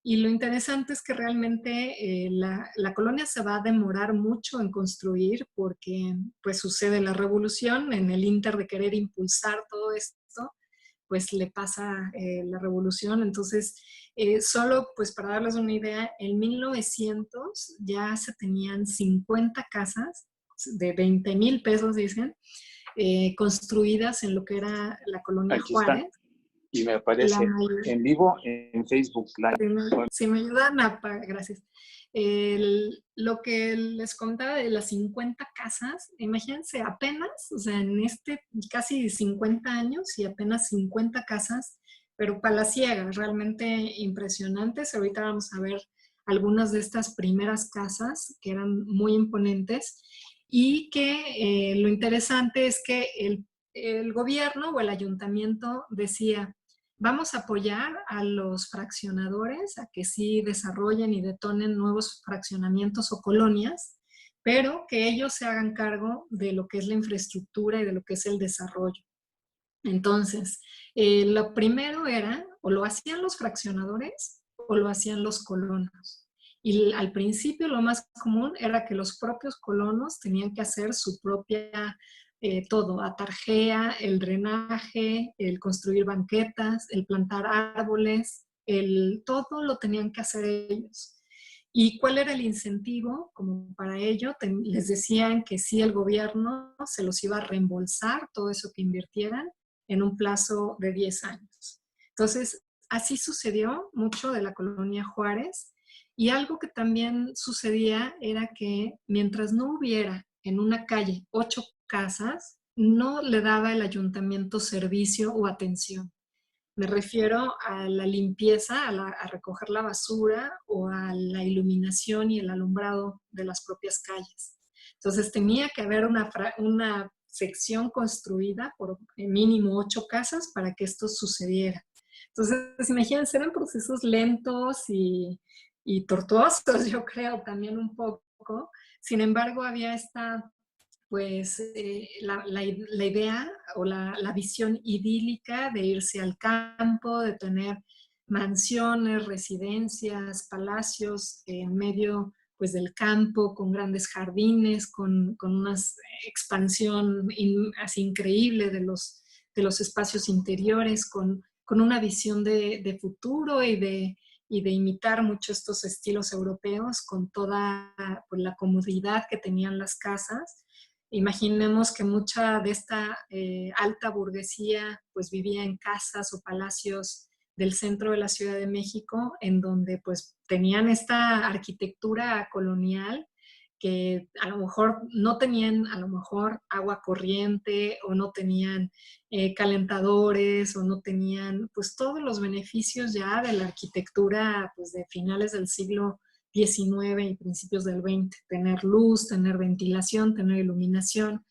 Y lo interesante es que realmente la colonia se va a demorar mucho en construir porque pues sucede la revolución, en el ínter de querer impulsar todo esto, pues le pasa la revolución. Entonces, solo pues para darles una idea, en 1900 ya se tenían 50 casas de 20,000 pesos, dicen, construidas en lo que era la colonia Aquí Juárez. Está. Y me aparece en vivo en Facebook Live. Si me ayudan, gracias. Lo que les contaba de las 50 casas, imagínense apenas, o sea, en casi 50 años y apenas 50 casas, pero palaciegas, realmente impresionantes. Ahorita vamos a ver algunas de estas primeras casas que eran muy imponentes, y que lo interesante es que el gobierno o el ayuntamiento decía: vamos a apoyar a los fraccionadores a que sí desarrollen y detonen nuevos fraccionamientos o colonias, pero que ellos se hagan cargo de lo que es la infraestructura y de lo que es el desarrollo. Entonces, lo primero era, o lo hacían los fraccionadores o lo hacían los colonos. Y al principio lo más común era que los propios colonos tenían que hacer su propia, todo, atarjea, el drenaje, el construir banquetas, el plantar árboles, todo lo tenían que hacer ellos. ¿Y cuál era el incentivo? Como para ello, les decían que sí, el gobierno se los iba a reembolsar todo eso que invirtieran en un plazo de 10 años. Entonces, así sucedió mucho de la colonia Juárez. Y algo que también sucedía era que mientras no hubiera en una calle 8 casas, no le daba el ayuntamiento servicio o atención. Me refiero a la limpieza, a recoger la basura o a la iluminación y el alumbrado de las propias calles. Entonces tenía que haber una sección construida por mínimo 8 casas para que esto sucediera. Entonces, imagínense, eran procesos lentos y tortuosos, yo creo, también un poco. Sin embargo, había esta pues la idea o la visión idílica de irse al campo, de tener mansiones, residencias, palacios en medio pues del campo, con grandes jardines, con una expansión así increíble de los espacios interiores, con una visión de futuro y de imitar mucho estos estilos europeos con toda pues, la comodidad que tenían las casas. Imaginemos que mucha de esta alta burguesía pues vivía en casas o palacios del centro de la Ciudad de México, en donde pues tenían esta arquitectura colonial que a lo mejor no tenían a lo mejor agua corriente o no tenían calentadores o no tenían pues todos los beneficios ya de la arquitectura pues de finales del siglo XIX y principios del XX, tener luz, tener ventilación, tener iluminación,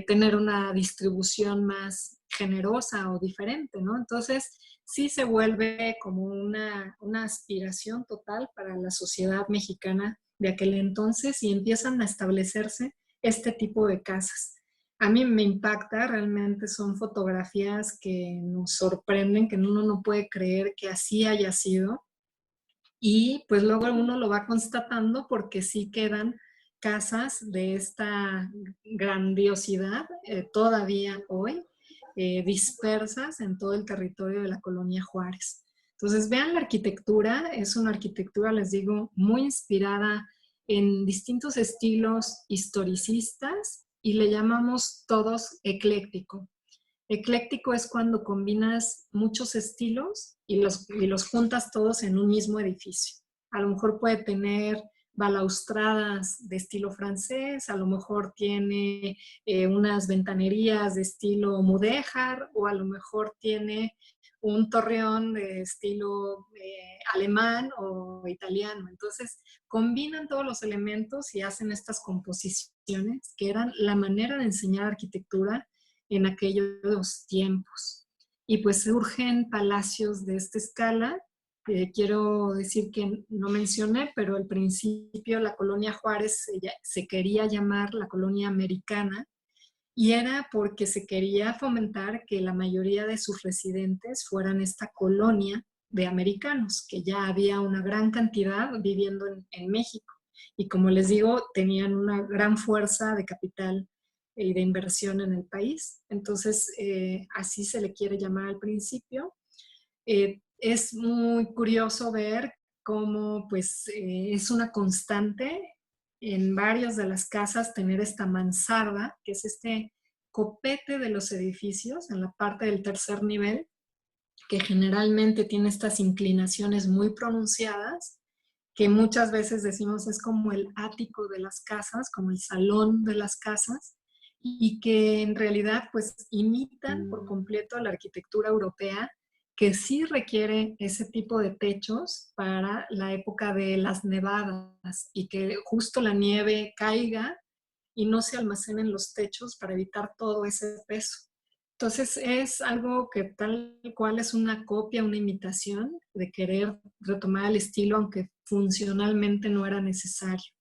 tener una distribución más generosa o diferente, ¿no? Entonces, sí se vuelve como una aspiración total para la sociedad mexicana de aquel entonces y empiezan a establecerse este tipo de casas. A mí me impacta, realmente son fotografías que nos sorprenden, que uno no puede creer que así haya sido. Y pues luego uno lo va constatando porque sí quedan casas de esta grandiosidad todavía hoy, dispersas en todo el territorio de la colonia Juárez. Entonces vean la arquitectura, es una arquitectura, les digo, muy inspirada en distintos estilos historicistas y le llamamos todos ecléctico. Ecléctico es cuando combinas muchos estilos y los juntas todos en un mismo edificio. A lo mejor puede tener balaustradas de estilo francés, a lo mejor tiene unas ventanerías de estilo mudéjar o a lo mejor tiene un torreón de estilo alemán o italiano. Entonces, combinan todos los elementos y hacen estas composiciones que eran la manera de enseñar arquitectura en aquellos tiempos. Y pues surgen palacios de esta escala. Quiero decir que no mencioné, pero al principio la colonia Juárez se quería llamar la colonia americana y era porque se quería fomentar que la mayoría de sus residentes fueran esta colonia de americanos, que ya había una gran cantidad viviendo en México. Y como les digo, tenían una gran fuerza de capital y de inversión en el país. Entonces, así se le quiere llamar al principio. Es muy curioso ver cómo pues, es una constante en varias de las casas tener esta mansarda, que es este copete de los edificios en la parte del tercer nivel, que generalmente tiene estas inclinaciones muy pronunciadas, que muchas veces decimos es como el ático de las casas, como el salón de las casas, y que en realidad pues imitan por completo la arquitectura europea, que sí requiere ese tipo de techos para la época de las nevadas y que justo la nieve caiga y no se almacenen los techos para evitar todo ese peso. Entonces es algo que tal cual es una copia, una imitación de querer retomar el estilo, aunque funcionalmente no era necesario.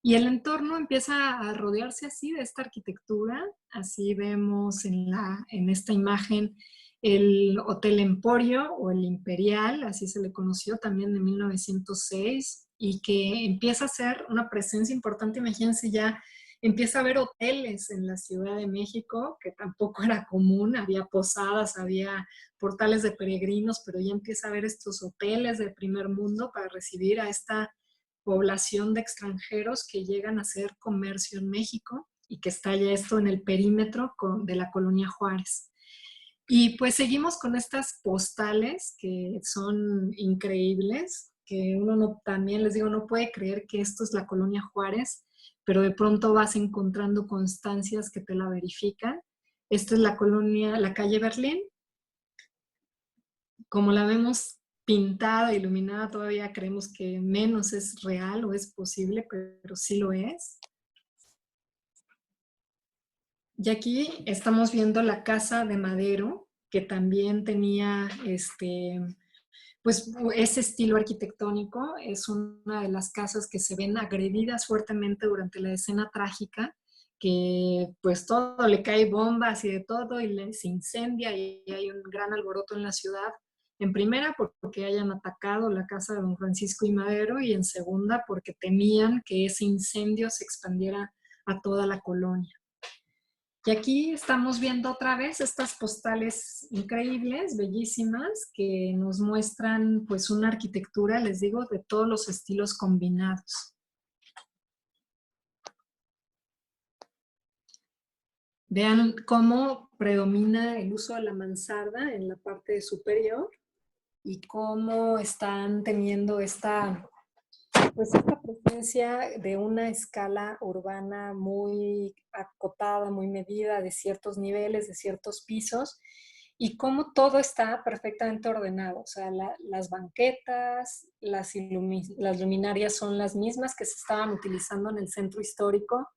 Y el entorno empieza a rodearse así de esta arquitectura. Así vemos en esta imagen el Hotel Emporio o el Imperial, así se le conoció también de 1906, y que empieza a ser una presencia importante. Imagínense, ya empieza a haber hoteles en la Ciudad de México, que tampoco era común, había posadas, había portales de peregrinos, pero ya empieza a haber estos hoteles de primer mundo para recibir a esta población de extranjeros que llegan a hacer comercio en México y que está ya esto en el perímetro de la Colonia Juárez. Y pues seguimos con estas postales que son increíbles, que uno no, también les digo, no puede creer que esto es la Colonia Juárez, pero de pronto vas encontrando constancias que te la verifican. Esta es la colonia, la calle Berlín. Como la vemos pintada, iluminada, todavía creemos que menos es real o es posible, pero sí lo es. Y aquí estamos viendo la Casa de Madero, que también tenía pues ese estilo arquitectónico. Es una de las casas que se ven agredidas fuertemente durante la escena trágica, que pues todo le cae bombas y de todo y se incendia y hay un gran alboroto en la ciudad. En primera, porque hayan atacado la casa de don Francisco I. Madero, y en segunda, porque temían que ese incendio se expandiera a toda la colonia. Y aquí estamos viendo otra vez estas postales increíbles, bellísimas, que nos muestran pues una arquitectura, les digo, de todos los estilos combinados. Vean cómo predomina el uso de la mansarda en la parte superior y cómo están teniendo esta presencia de una escala urbana muy acotada, muy medida, de ciertos niveles, de ciertos pisos, y cómo todo está perfectamente ordenado. O sea, las banquetas, las luminarias son las mismas que se estaban utilizando en el centro histórico.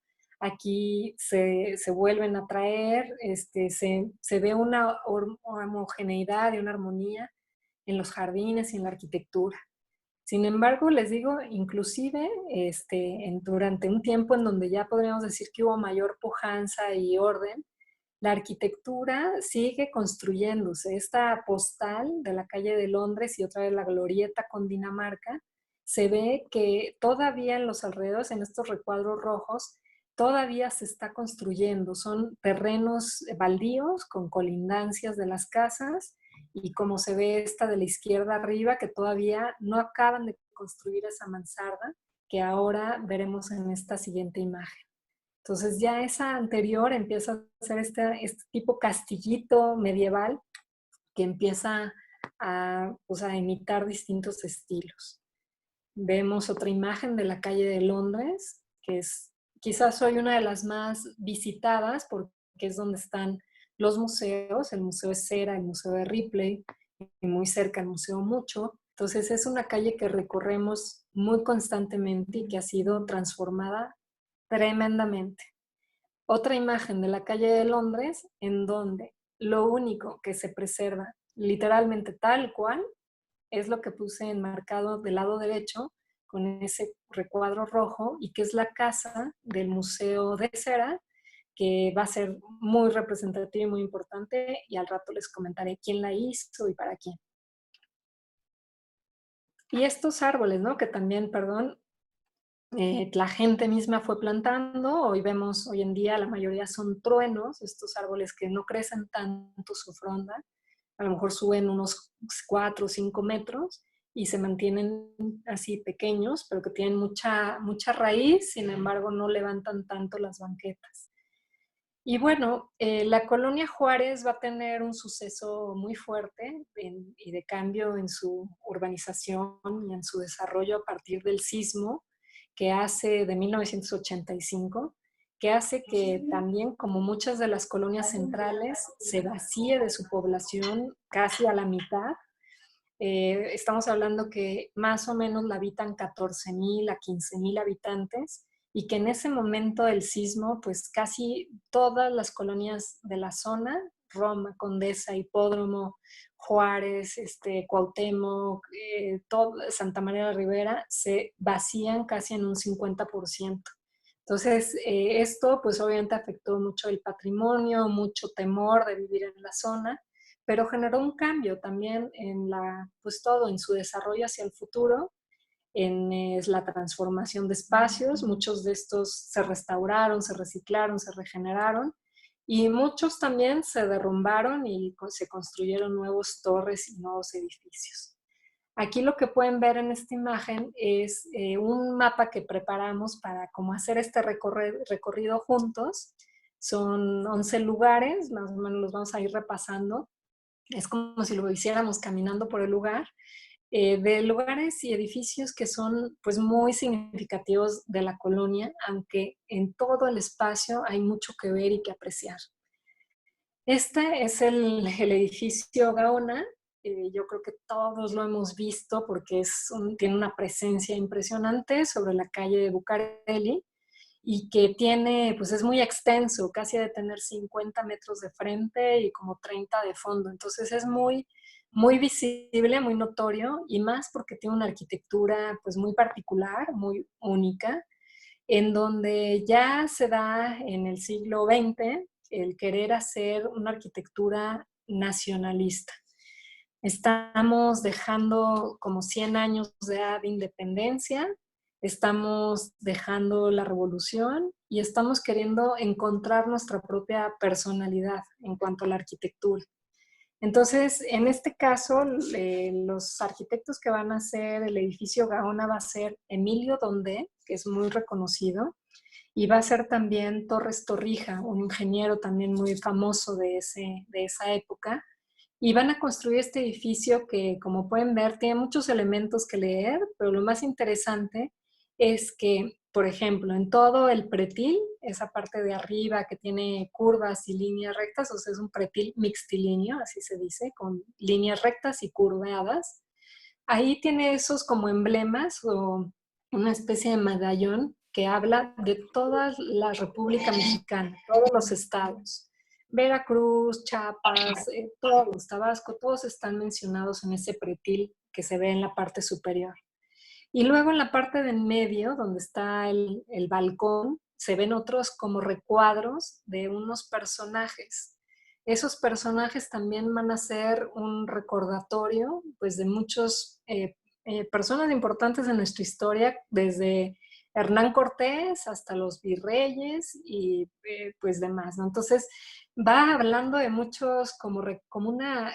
Aquí se vuelven a traer, se ve una homogeneidad y una armonía en los jardines y en la arquitectura. Sin embargo, les digo, inclusive durante un tiempo en donde ya podríamos decir que hubo mayor pujanza y orden, la arquitectura sigue construyéndose. Esta postal de la calle de Londres y otra de la glorieta con Dinamarca, se ve que todavía en los alrededores, en estos recuadros rojos, todavía se está construyendo. Son terrenos baldíos con colindancias de las casas, y como se ve esta de la izquierda arriba, que todavía no acaban de construir esa mansarda, que ahora veremos en esta siguiente imagen. Entonces ya esa anterior empieza a ser este tipo castillito medieval que empieza a imitar distintos estilos. Vemos otra imagen de la calle de Londres, que es quizás hoy una de las más visitadas porque es donde están los museos. El Museo de Cera, el Museo de Ripley, y muy cerca el Museo Mucho. Entonces es una calle que recorremos muy constantemente y que ha sido transformada tremendamente. Otra imagen de la calle de Londres, en donde lo único que se preserva literalmente tal cual es lo que puse enmarcado del lado derecho con ese recuadro rojo, y que es la casa del Museo de Cera, que va a ser muy representativa y muy importante, y al rato les comentaré quién la hizo y para quién. Y estos árboles, ¿no? Que también, la gente misma fue plantando. Hoy en día la mayoría son truenos, estos árboles que no crecen tanto su fronda, a lo mejor suben unos 4 o 5 metros y se mantienen así pequeños, pero que tienen mucha raíz, sin embargo no levantan tanto las banquetas. Y bueno, la colonia Juárez va a tener un suceso muy fuerte y de cambio en su urbanización y en su desarrollo a partir del sismo que hace de 1985, que hace que también, como muchas de las colonias centrales, se vacíe de su población casi a la mitad. Estamos hablando que más o menos la habitan 14,000 a 15,000 habitantes, y que en ese momento del sismo, pues casi todas las colonias de la zona, Roma, Condesa, Hipódromo, Juárez, Cuauhtémoc, Santa María la Ribera, se vacían casi en un 50%. Entonces, esto pues obviamente afectó mucho el patrimonio, mucho temor de vivir en la zona, pero generó un cambio también en todo en su desarrollo hacia el futuro. es la transformación de espacios. Muchos de estos se restauraron, se reciclaron, se regeneraron, y muchos también se derrumbaron y se construyeron nuevos torres y nuevos edificios. Aquí lo que pueden ver en esta imagen es un mapa que preparamos para como hacer este recorrido juntos. Son 11 lugares, más o menos los vamos a ir repasando. Es como si lo hiciéramos caminando por el lugar, de lugares y edificios que son pues muy significativos de la colonia, aunque en todo el espacio hay mucho que ver y que apreciar. Este es el edificio Gaona. Yo creo que todos lo hemos visto porque tiene una presencia impresionante sobre la calle de Bucareli, y que pues es muy extenso, casi ha de tener 50 metros de frente y como 30 de fondo. Entonces es muy, muy visible, muy notorio, y más porque tiene una arquitectura pues muy particular, muy única, en donde ya se da en el siglo XX el querer hacer una arquitectura nacionalista. Estamos dejando como 100 años de independencia, estamos dejando la revolución y estamos queriendo encontrar nuestra propia personalidad en cuanto a la arquitectura. Entonces, en este caso, los arquitectos que van a hacer el edificio Gaona va a ser Emilio Dondé, que es muy reconocido, y va a ser también Torres Torrija, un ingeniero también muy famoso de esa época. Y van a construir este edificio que, como pueden ver, tiene muchos elementos que leer, pero lo más interesante es que, por ejemplo, en todo el pretil, esa parte de arriba que tiene curvas y líneas rectas, o sea, es un pretil mixtilíneo, así se dice, con líneas rectas y curvadas. Ahí tiene esos como emblemas o una especie de medallón que habla de toda la República Mexicana, todos los estados. Veracruz, Chiapas, todos, Tabasco, todos están mencionados en ese pretil que se ve en la parte superior. Y luego en la parte de en medio, donde está el balcón, se ven otros como recuadros de unos personajes. Esos personajes también van a ser un recordatorio pues, de muchas personas importantes de nuestra historia, desde Hernán Cortés hasta los virreyes y pues demás, ¿no? Entonces va hablando de muchos,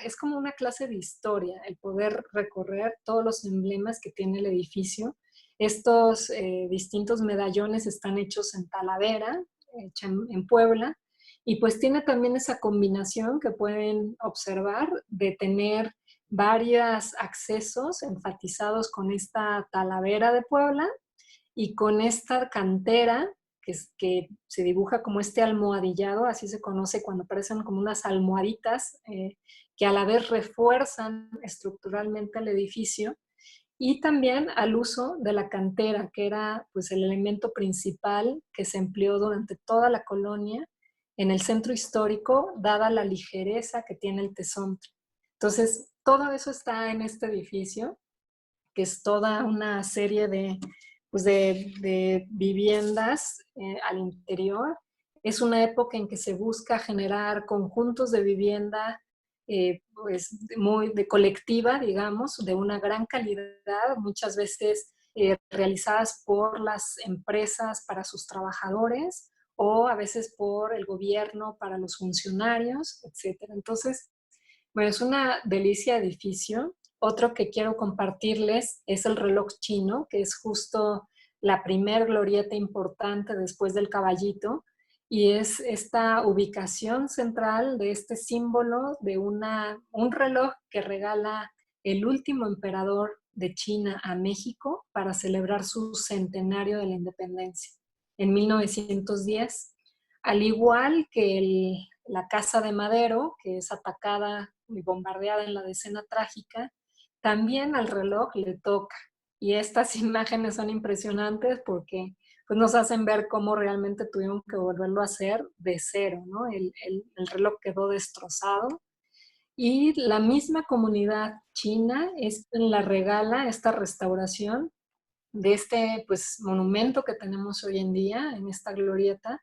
es como una clase de historia, el poder recorrer todos los emblemas que tiene el edificio. Estos distintos medallones están hechos en Talavera, hecha en Puebla, y pues tiene también esa combinación que pueden observar de tener varios accesos enfatizados con esta Talavera de Puebla y con esta cantera que se dibuja como este almohadillado, así se conoce cuando parecen como unas almohaditas que a la vez refuerzan estructuralmente el edificio, y también al uso de la cantera, que era pues el elemento principal que se empleó durante toda la colonia en el centro histórico, dada la ligereza que tiene el tesontle. Entonces, todo eso está en este edificio, que es toda una serie de viviendas al interior. Es una época en que se busca generar conjuntos de vivienda pues muy de colectiva, digamos, de una gran calidad, muchas veces realizadas por las empresas para sus trabajadores o a veces por el gobierno para los funcionarios, etc. Entonces, bueno, es una delicia edificio. Otro que quiero compartirles es el reloj chino, que es justo la primer glorieta importante después del Caballito, y es esta ubicación central de este símbolo de un reloj que regala el último emperador de China a México para celebrar su centenario de la independencia en 1910. Al igual que la Casa de Madero, que es atacada y bombardeada en la Decena Trágica, también al reloj le toca. Y estas imágenes son impresionantes porque pues, nos hacen ver cómo realmente tuvieron que volverlo a hacer de cero, ¿no? El reloj quedó destrozado. Y la misma comunidad china la regala esta restauración de este pues, monumento que tenemos hoy en día en esta glorieta.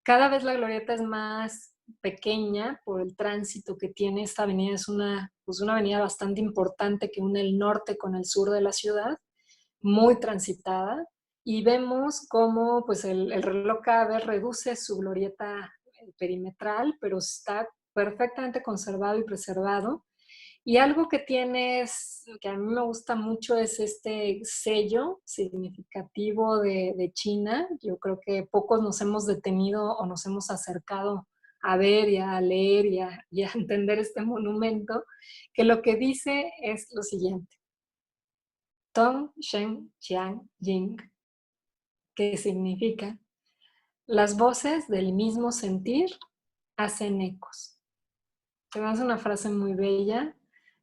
Cada vez la glorieta es más pequeña por el tránsito que tiene esta avenida. Es una avenida bastante importante que une el norte con el sur de la ciudad, muy transitada, y vemos cómo pues, el reloj cada vez reduce su glorieta perimetral, pero está perfectamente conservado y preservado. Y algo que tiene, que a mí me gusta mucho, es este sello significativo de China. Yo creo que pocos nos hemos detenido o nos hemos acercado a ver y a leer y a entender este monumento, que lo que dice es lo siguiente: Tong Shen Qiang Ying, que significa: las voces del mismo sentir hacen ecos. Se me hace una frase muy bella.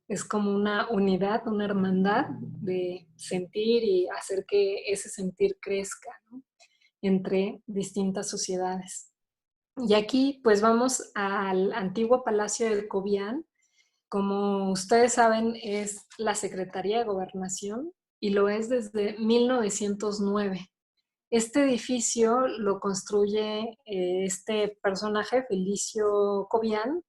Es como una unidad, una hermandad de sentir y hacer que ese sentir crezca, ¿no?, entre distintas sociedades. Y aquí pues vamos al antiguo Palacio del Cobián. Como ustedes saben, es la Secretaría de Gobernación y lo es desde 1909. Este edificio lo construye este personaje, Felicio Cobián,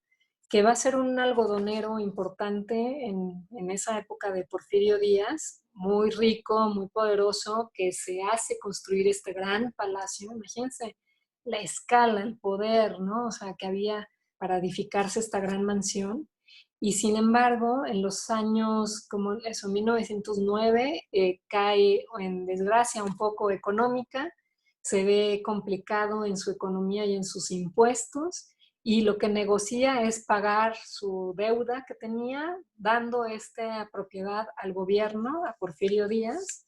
que va a ser un algodonero importante en esa época de Porfirio Díaz, muy rico, muy poderoso, que se hace construir este gran palacio. Imagínense la escala, el poder, ¿no?, o sea, que había para edificarse esta gran mansión. Y sin embargo, en los años como eso, 1909, cae en desgracia un poco económica, se ve complicado en su economía y en sus impuestos, y lo que negocia es pagar su deuda que tenía, dando esta propiedad al gobierno, a Porfirio Díaz.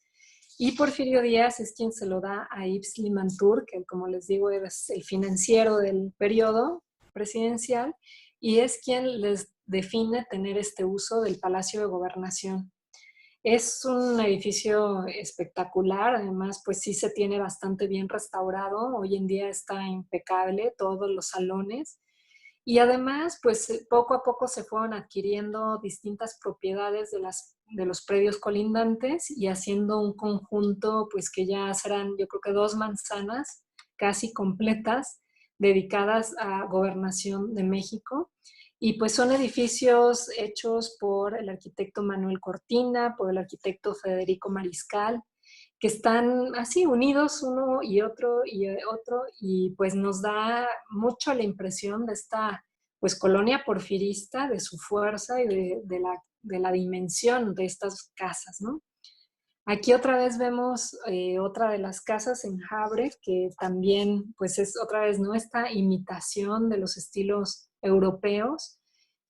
Y Porfirio Díaz es quien se lo da a Yves Limantour, que como les digo es el financiero del periodo presidencial, y es quien les define tener este uso del Palacio de Gobernación. Es un edificio espectacular, además pues sí se tiene bastante bien restaurado, hoy en día está impecable, todos los salones, y además pues poco a poco se fueron adquiriendo distintas propiedades de los predios colindantes y haciendo un conjunto pues que ya serán, yo creo que 2 manzanas casi completas dedicadas a Gobernación de México. Y pues son edificios hechos por el arquitecto Manuel Cortina, por el arquitecto Federico Mariscal, que están así unidos uno y otro, y pues nos da mucho la impresión de esta pues colonia porfirista, de su fuerza y de la dimensión de estas casas, ¿no? Aquí otra vez vemos otra de las casas en Habre, que también pues es otra vez, ¿no?, esta imitación de los estilos europeos,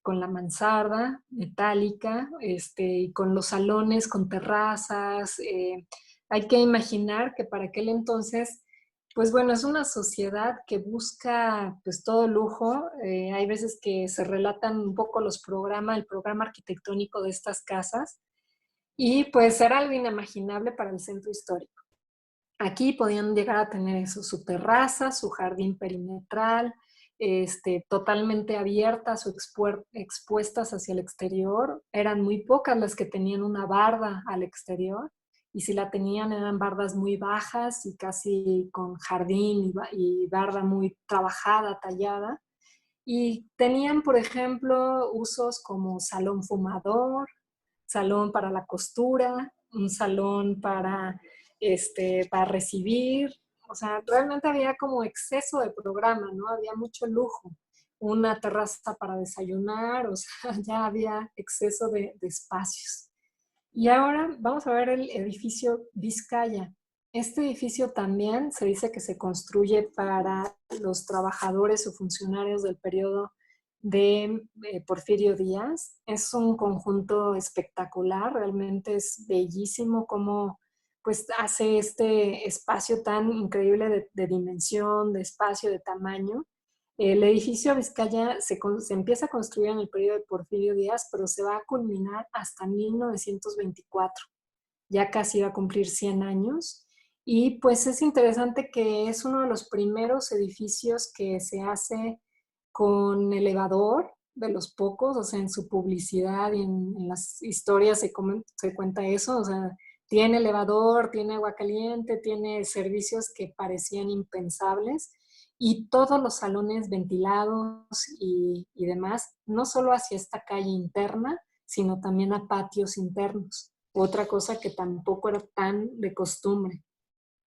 con la mansarda metálica, y con los salones con terrazas. Hay que imaginar que para aquel entonces, pues bueno, es una sociedad que busca pues todo lujo. Hay veces que se relatan un poco el programa arquitectónico de estas casas, y pues era algo inimaginable para el centro histórico. Aquí podían llegar a tener eso, su terraza, su jardín perimetral, totalmente abiertas o expuestas hacia el exterior. Eran muy pocas las que tenían una barda al exterior, y si la tenían eran bardas muy bajas y casi con jardín y barda muy trabajada, tallada. Y tenían, por ejemplo, usos como salón fumador, salón para la costura, un salón para recibir. O sea, realmente había como exceso de programa, ¿no? Había mucho lujo. Una terraza para desayunar, o sea, ya había exceso de espacios. Y ahora vamos a ver el edificio Vizcaya. Este edificio también se dice que se construye para los trabajadores o funcionarios del periodo de Porfirio Díaz. Es un conjunto espectacular, realmente es bellísimo cómo pues hace este espacio tan increíble de dimensión, de espacio, de tamaño. El edificio Vizcaya se empieza a construir en el periodo de Porfirio Díaz, pero se va a culminar hasta 1924. Ya casi va a cumplir 100 años. Y pues es interesante que es uno de los primeros edificios que se hace con elevador, de los pocos. O sea, en su publicidad y en las historias se cuenta eso. O sea, tiene elevador, tiene agua caliente, tiene servicios que parecían impensables, y todos los salones ventilados y demás, no solo hacia esta calle interna, sino también a patios internos. otra cosa que tampoco era tan de costumbre.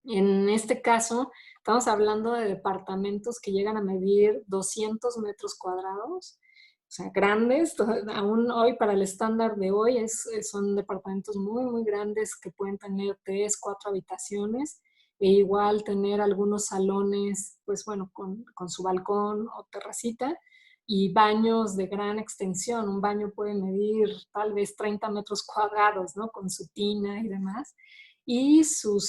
En este caso, estamos hablando de departamentos que llegan a medir 200 metros cuadrados, o sea, grandes. Aún hoy, para el estándar de hoy, son departamentos muy, muy grandes que pueden tener 3, 4 habitaciones e igual tener algunos salones, pues bueno, con su balcón o terracita, y baños de gran extensión. Un baño puede medir tal vez 30 metros cuadrados, ¿no? Con su tina y demás. Y su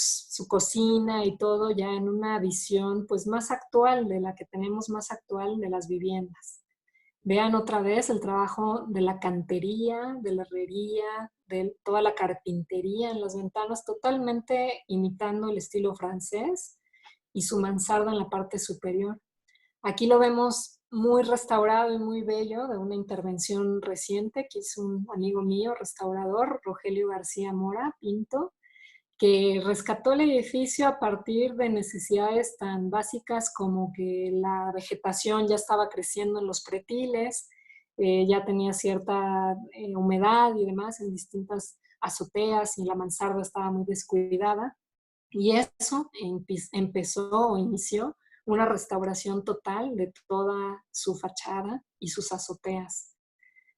cocina y todo ya en una visión pues más actual, de la que tenemos más actual de las viviendas. Vean otra vez el trabajo de la cantería, de la herrería, de toda la carpintería en las ventanas, totalmente imitando el estilo francés, y su mansarda en la parte superior. Aquí lo vemos muy restaurado y muy bello, de una intervención reciente que hizo un amigo mío, restaurador, Rogelio García Mora Pinto, que rescató el edificio a partir de necesidades tan básicas como que la vegetación ya estaba creciendo en los pretiles, ya tenía cierta humedad y demás en distintas azoteas, y la mansarda estaba muy descuidada. Y eso empezó o inició una restauración total de toda su fachada y sus azoteas.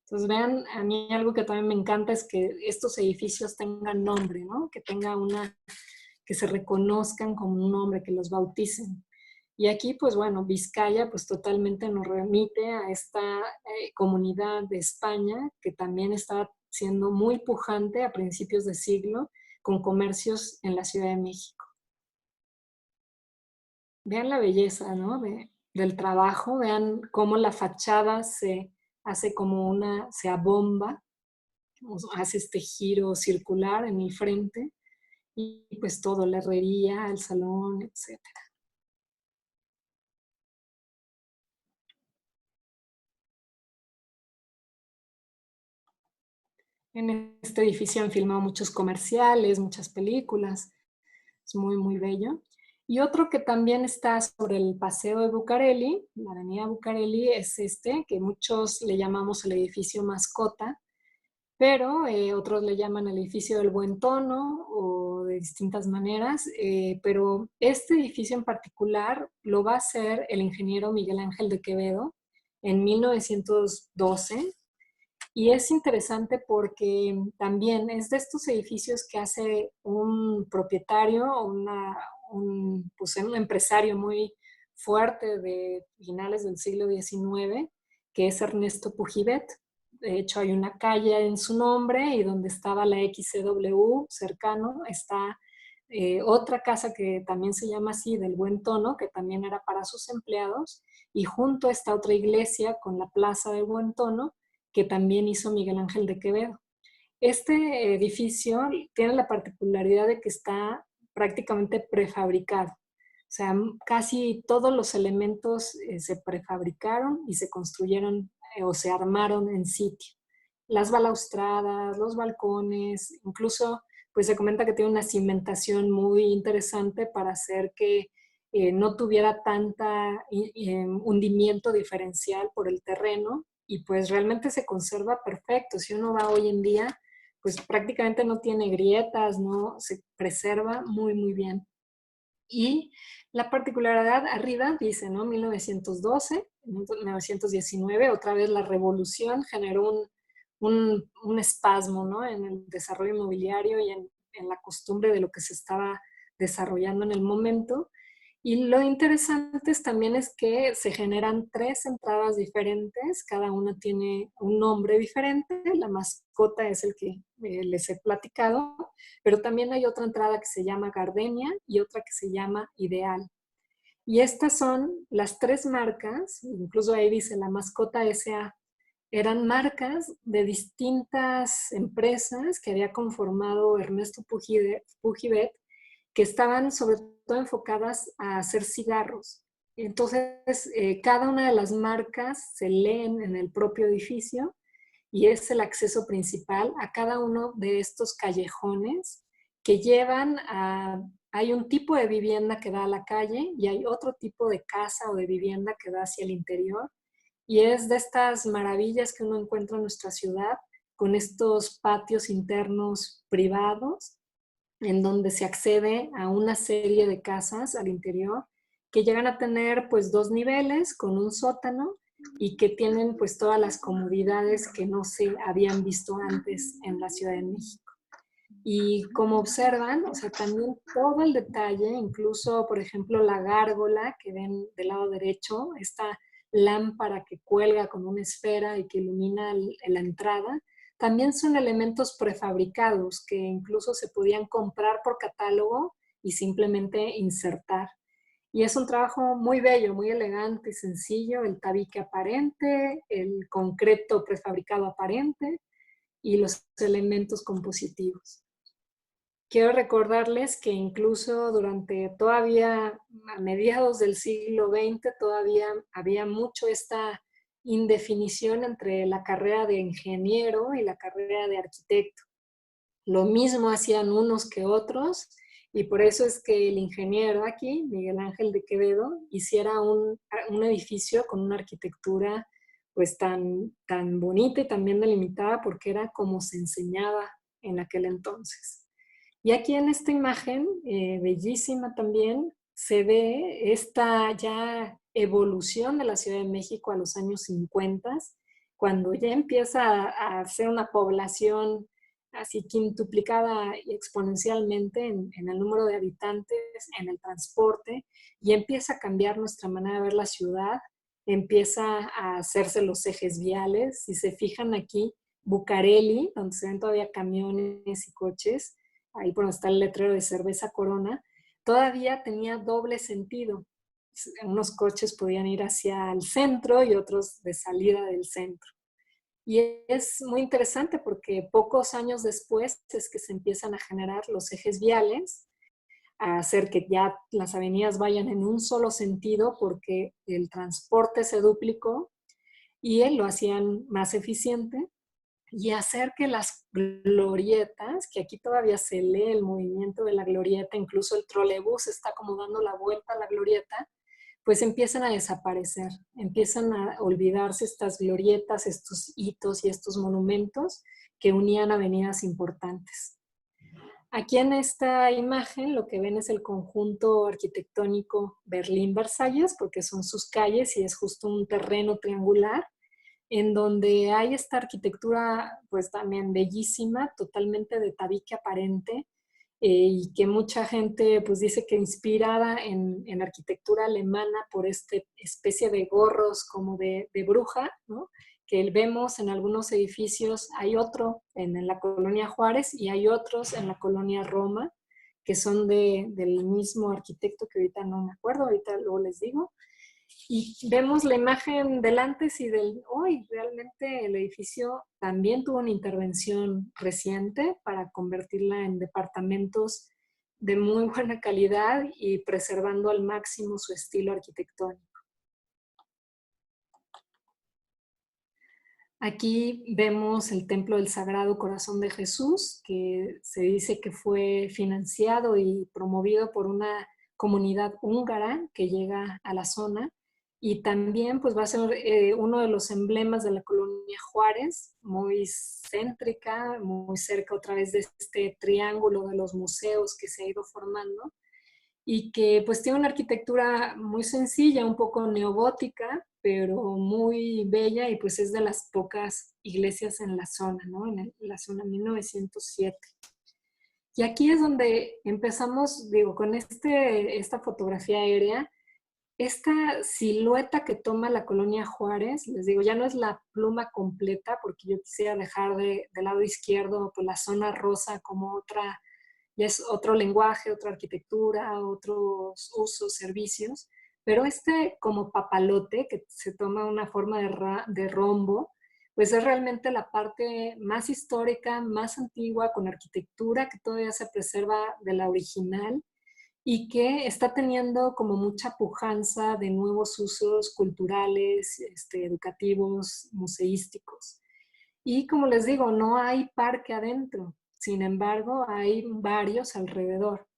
Entonces, vean, a mí algo que también me encanta es que estos edificios tengan nombre, ¿no? Que se reconozcan como un nombre, que los bauticen. Y aquí, pues bueno, Vizcaya pues totalmente nos remite a esta comunidad de España, que también estaba siendo muy pujante a principios de siglo, con comercios en la Ciudad de México. Vean la belleza, ¿no? Del trabajo, vean cómo la fachada se hace como se abomba, hace este giro circular en el frente, y pues todo, la herrería, el salón, etc. En este edificio han filmado muchos comerciales, muchas películas, es muy, muy bello. Y otro que también está sobre el Paseo de Bucareli, la avenida Bucareli, es que muchos le llamamos el edificio Mascota, pero otros le llaman el edificio del Buen Tono, o de distintas maneras, pero este edificio en particular lo va a hacer el ingeniero Miguel Ángel de Quevedo en 1912, y es interesante porque también es de estos edificios que hace un propietario, un empresario muy fuerte de finales del siglo XIX, que es Ernesto Pujibet. De hecho, hay una calle en su nombre, y donde estaba la XCW cercano está otra casa que también se llama así, del Buen Tono, que también era para sus empleados, y junto está otra iglesia con la plaza del Buen Tono, que también hizo Miguel Ángel de Quevedo. Este edificio tiene la particularidad de que está prácticamente prefabricado. O sea, casi todos los elementos se prefabricaron y se construyeron o se armaron en sitio. Las balaustradas, los balcones, incluso pues se comenta que tiene una cimentación muy interesante para hacer que no tuviera tanta hundimiento diferencial por el terreno, y pues realmente se conserva perfecto. Si uno va hoy en día, pues prácticamente no tiene grietas, no, se preserva muy, muy bien. Y la particularidad arriba dice, ¿no? 1912, 1919, otra vez la revolución generó un espasmo, ¿no? En el desarrollo inmobiliario y en la costumbre de lo que se estaba desarrollando en el momento. Y lo interesante también es que se generan 3 entradas diferentes, cada una tiene un nombre diferente. La Mascota es el que les he platicado, pero también hay otra entrada que se llama Gardenia y otra que se llama Ideal. Y estas son las 3 marcas, incluso ahí dice La Mascota S.A. Eran marcas de distintas empresas que había conformado Ernesto Pujibet, que estaban sobre todo enfocadas a hacer cigarros. Entonces, cada una de las marcas se leen en el propio edificio, y es el acceso principal a cada uno de estos callejones que llevan a... Hay un tipo de vivienda que da a la calle, y hay otro tipo de casa o de vivienda que da hacia el interior. Y es de estas maravillas que uno encuentra en nuestra ciudad, con estos patios internos privados, en donde se accede a una serie de casas al interior que llegan a tener pues 2 niveles con un sótano y que tienen pues todas las comodidades que no se habían visto antes en la Ciudad de México. Y como observan, o sea, también todo el detalle, incluso, por ejemplo, la gárgola que ven del lado derecho, esta lámpara que cuelga con una esfera y que ilumina la entrada, también son elementos prefabricados que incluso se podían comprar por catálogo y simplemente insertar. Y es un trabajo muy bello, muy elegante y sencillo, el tabique aparente, el concreto prefabricado aparente y los elementos compositivos. Quiero recordarles que incluso durante todavía a mediados del siglo XX todavía había mucho esta indefinición entre la carrera de ingeniero y la carrera de arquitecto. Lo mismo hacían unos que otros y por eso es que el ingeniero aquí, Miguel Ángel de Quevedo, hiciera un edificio con una arquitectura pues tan bonita y tan bien delimitada porque era como se enseñaba en aquel entonces. Y aquí en esta imagen, bellísima también, se ve esta ya evolución de la Ciudad de México a los años 50, cuando ya empieza a ser una población así quintuplicada exponencialmente en el número de habitantes, en el transporte, y empieza a cambiar nuestra manera de ver la ciudad, empieza a hacerse los ejes viales. Si se fijan aquí, Bucareli, donde se ven todavía camiones y coches, ahí por donde está el letrero de Cerveza Corona, todavía tenía doble sentido. Unos coches podían ir hacia el centro y otros de salida del centro. Y es muy interesante porque pocos años después es que se empiezan a generar los ejes viales, a hacer que ya las avenidas vayan en un solo sentido porque el transporte se duplicó y lo hacían más eficiente, y hacer que las glorietas, que aquí todavía se lee el movimiento de la glorieta, incluso el trolebús está como dando la vuelta a la glorieta, pues empiezan a desaparecer, empiezan a olvidarse estas glorietas, estos hitos y estos monumentos que unían avenidas importantes. Aquí en esta imagen lo que ven es el conjunto arquitectónico Berlín-Versalles, porque son sus calles y es justo un terreno triangular, en donde hay esta arquitectura pues también bellísima, totalmente de tabique aparente, y que mucha gente pues dice que inspirada en arquitectura alemana por esta especie de gorros como de bruja, ¿no? Que vemos en algunos edificios. Hay otro en la colonia Juárez y hay otros en la colonia Roma, que son del mismo arquitecto que ahorita no me acuerdo, ahorita luego les digo. Y vemos la imagen del antes y del hoy. Realmente el edificio también tuvo una intervención reciente para convertirla en departamentos de muy buena calidad y preservando al máximo su estilo arquitectónico. Aquí vemos el Templo del Sagrado Corazón de Jesús, que se dice que fue financiado y promovido por una comunidad húngara que llega a la zona. Y también pues va a ser uno de los emblemas de la colonia Juárez, muy céntrica, muy cerca otra vez de este triángulo de los museos que se ha ido formando y que pues tiene una arquitectura muy sencilla, un poco neogótica, pero muy bella y pues es de las pocas iglesias en la zona, ¿no? En la zona 1907. Y aquí es donde empezamos, digo, con esta fotografía aérea, esta silueta que toma la colonia Juárez, les digo, ya no es la pluma completa, porque yo quisiera dejar del lado izquierdo pues, la zona rosa como otra, ya es otro lenguaje, otra arquitectura, otros usos, servicios, pero como papalote, que se toma una forma de rombo, pues es realmente la parte más histórica, más antigua, con arquitectura que todavía se preserva de la original, y que está teniendo como mucha pujanza de nuevos usos culturales, educativos, museísticos. Y como les digo, no hay parque adentro, sin embargo hay varios alrededor.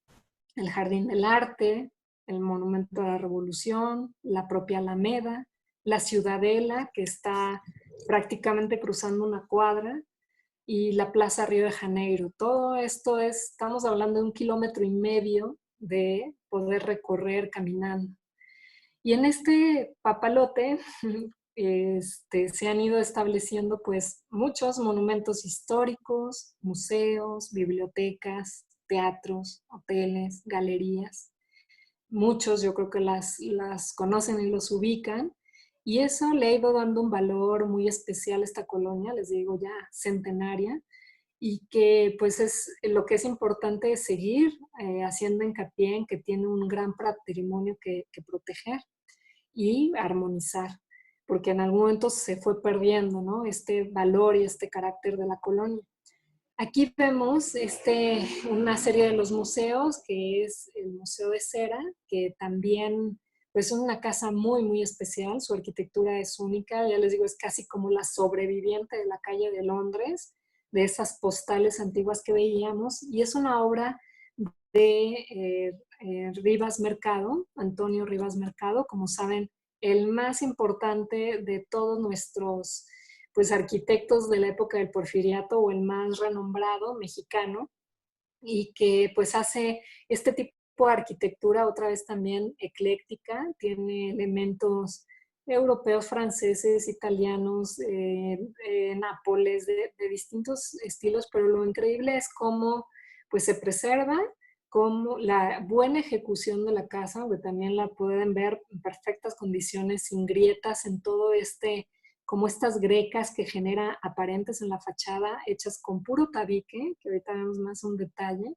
El Jardín del Arte, el Monumento a la Revolución, la propia Alameda, la Ciudadela, que está prácticamente cruzando una cuadra, y la Plaza Río de Janeiro. Todo esto estamos hablando de 1,5 kilómetros de poder recorrer caminando. Y en este papalote se han ido estableciendo pues muchos monumentos históricos, museos, bibliotecas, teatros, hoteles, galerías. Muchos yo creo que las conocen y los ubican. Y eso le ha ido dando un valor muy especial a esta colonia, les digo ya centenaria, y que pues es lo que es importante es seguir haciendo hincapié en que tiene un gran patrimonio que proteger y armonizar, porque en algún momento se fue perdiendo, ¿no?, este valor y este carácter de la colonia. Aquí vemos una serie de los museos, que es el Museo de Cera, que también pues, es una casa muy, muy especial. Su arquitectura es única, ya les digo, es casi como la sobreviviente de la calle de Londres, de esas postales antiguas que veíamos, y es una obra de Rivas Mercado, Antonio Rivas Mercado, como saben, el más importante de todos nuestros pues, arquitectos de la época del Porfiriato, o el más renombrado mexicano, y que pues hace este tipo de arquitectura otra vez también ecléctica, tiene elementos europeos, franceses, italianos, Nápoles, de distintos estilos, pero lo increíble es cómo pues, se preserva, como la buena ejecución de la casa, que también la pueden ver en perfectas condiciones, sin grietas en todo como estas grecas que genera aparentes en la fachada, hechas con puro tabique, que ahorita vemos más un detalle,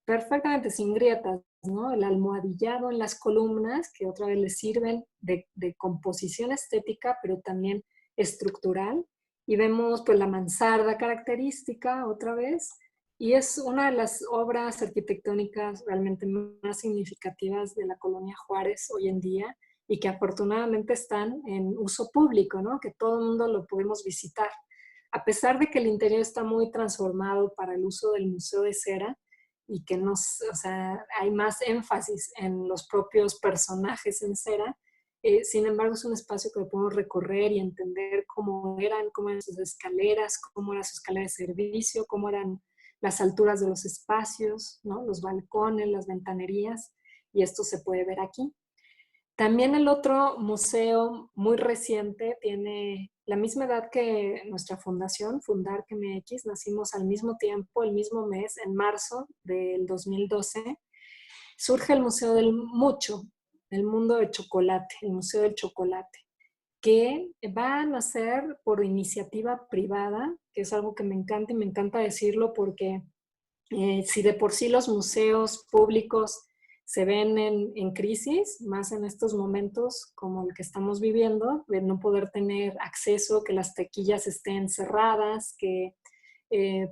perfectamente sin grietas, ¿no? El almohadillado en las columnas, que otra vez les sirven de composición estética, pero también estructural. Y vemos pues la mansarda característica otra vez, y es una de las obras arquitectónicas realmente más significativas de la colonia Juárez hoy en día, y que afortunadamente están en uso público, ¿no?, que todo el mundo lo podemos visitar. A pesar de que el interior está muy transformado para el uso del Museo de Cera, y que hay más énfasis en los propios personajes en cera, sin embargo es un espacio que podemos recorrer y entender cómo eran sus escaleras, cómo era su escalera de servicio, cómo eran las alturas de los espacios, ¿no?, los balcones, las ventanerías, y esto se puede ver aquí. También el otro museo muy reciente tiene la misma edad que nuestra fundación, Fundark MX. Nacimos al mismo tiempo, el mismo mes, en marzo del 2012. Surge el Museo del Mucho, el mundo del chocolate, el Museo del Chocolate, que va a nacer por iniciativa privada, que es algo que me encanta, y me encanta decirlo porque si de por sí los museos públicos se ven en crisis, más en estos momentos como el que estamos viviendo, de no poder tener acceso, que las taquillas estén cerradas,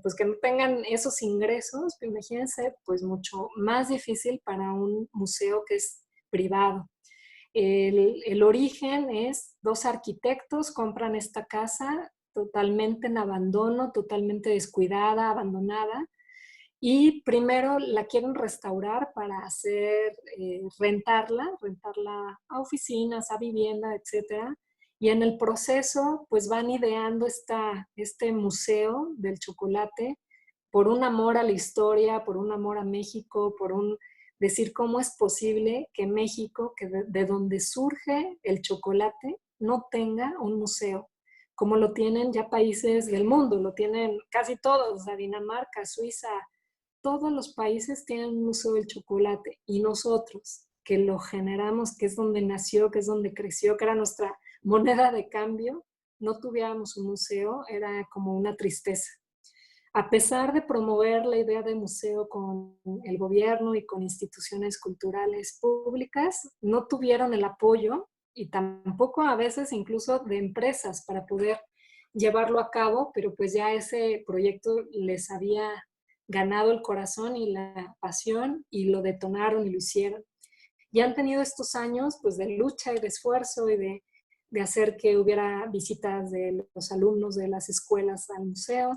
pues que no tengan esos ingresos, pues imagínense, pues mucho más difícil para un museo que es privado. El origen es 2 arquitectos compran esta casa totalmente en abandono, totalmente descuidada, abandonada, y primero la quieren restaurar para rentarla a oficinas, a vivienda, etc. Y en el proceso, pues van ideando este museo del chocolate por un amor a la historia, por un amor a México, decir cómo es posible que México, que de donde surge el chocolate, no tenga un museo, como lo tienen ya países del mundo, lo tienen casi todos, o sea, Dinamarca, Suiza, todos los países tienen un museo del chocolate, y nosotros, que lo generamos, que es donde nació, que es donde creció, que era nuestra moneda de cambio, no tuviéramos un museo, era como una tristeza. A pesar de promover la idea de museo con el gobierno y con instituciones culturales públicas, no tuvieron el apoyo, y tampoco a veces incluso de empresas para poder llevarlo a cabo, pero pues ya ese proyecto les había ganado el corazón y la pasión, y lo detonaron y lo hicieron. Y han tenido estos años pues de lucha y de esfuerzo, y de hacer que hubiera visitas de los alumnos de las escuelas al museo,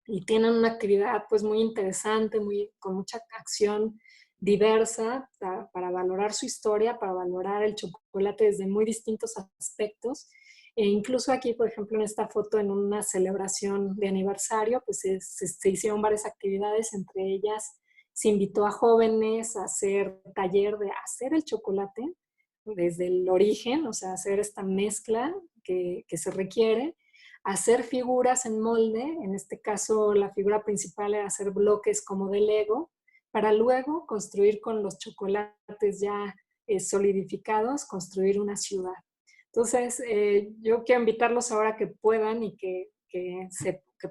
y tienen una actividad pues muy interesante, con mucha acción diversa para valorar su historia, para valorar el chocolate desde muy distintos aspectos. E incluso aquí, por ejemplo, en esta foto, en una celebración de aniversario, pues se hicieron varias actividades, entre ellas se invitó a jóvenes a hacer taller de hacer el chocolate desde el origen, o sea, hacer esta mezcla que se requiere, hacer figuras en molde, en este caso la figura principal era hacer bloques como de Lego, para luego construir con los chocolates ya solidificados, construir una ciudad. Entonces, yo quiero invitarlos ahora que puedan y que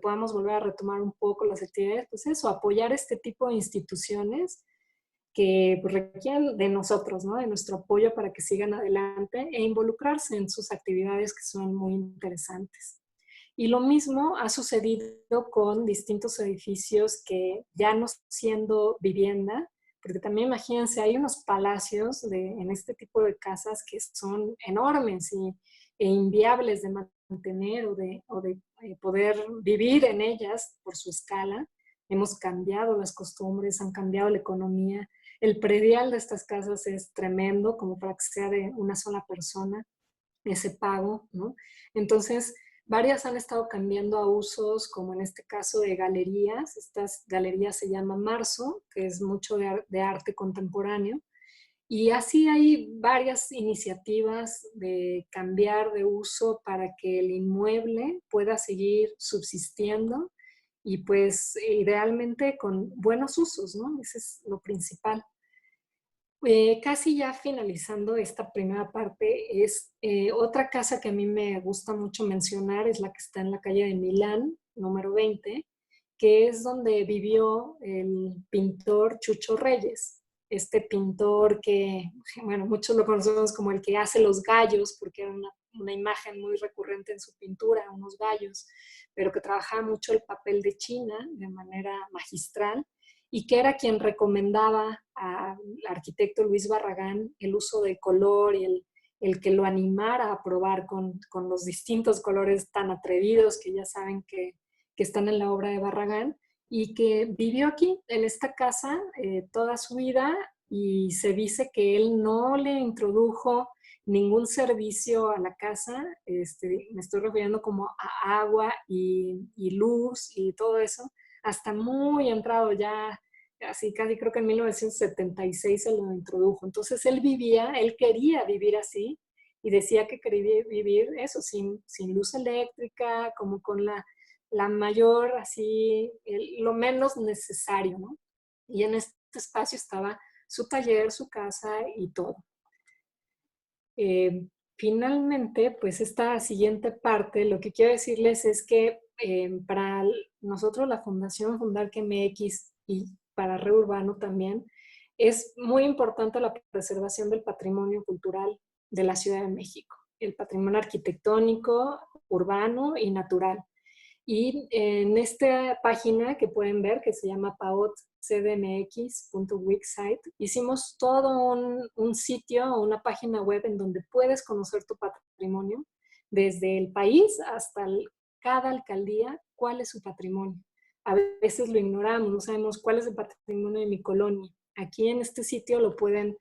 podamos volver a retomar un poco las actividades, pues eso, apoyar este tipo de instituciones que requieren de nosotros, ¿no? De nuestro apoyo para que sigan adelante e involucrarse en sus actividades que son muy interesantes. Y lo mismo ha sucedido con distintos edificios que ya no siendo vivienda, porque también imagínense, hay unos palacios en este tipo de casas que son enormes e inviables de mantener o de poder vivir en ellas por su escala. Hemos cambiado las costumbres, han cambiado la economía. El predial de estas casas es tremendo, como para que sea de una sola persona ese pago, ¿no? Entonces, varias han estado cambiando a usos, como en este caso de galerías. Estas galerías se llaman Marzo, que es mucho de arte contemporáneo. Y así hay varias iniciativas de cambiar de uso para que el inmueble pueda seguir subsistiendo y pues idealmente con buenos usos, ¿no? Ese es lo principal. Casi ya finalizando esta primera parte, es otra casa que a mí me gusta mucho mencionar, es la que está en la calle de Milán, número 20, que es donde vivió el pintor Chucho Reyes. Este pintor que, bueno, muchos lo conocemos como el que hace los gallos, porque era una imagen muy recurrente en su pintura, unos gallos, pero que trabajaba mucho el papel de China de manera magistral, y que era quien recomendaba al arquitecto Luis Barragán el uso del color y el que lo animara a probar con los distintos colores tan atrevidos que ya saben que están en la obra de Barragán, y que vivió aquí, en esta casa, toda su vida, y se dice que él no le introdujo ningún servicio a la casa, me estoy refiriendo como a agua y luz y todo eso, hasta muy entrado ya, así casi creo que en 1976 se lo introdujo. Entonces él quería vivir así, y decía que quería vivir eso, sin luz eléctrica, como con la mayor, así, lo menos necesario, ¿no? Y en este espacio estaba su taller, su casa y todo. Finalmente, pues esta siguiente parte, lo que quiero decirles es que para nosotros la Fundación Fundarque MX y para Reurbano también, es muy importante la preservación del patrimonio cultural de la Ciudad de México, el patrimonio arquitectónico, urbano y natural. Y en esta página que pueden ver, que se llama paotcdmx.wixsite, hicimos todo un sitio, una página web en donde puedes conocer tu patrimonio, desde el país hasta cada alcaldía, cuál es su patrimonio. A veces lo ignoramos, no sabemos cuál es el patrimonio de mi colonia. Aquí en este sitio lo pueden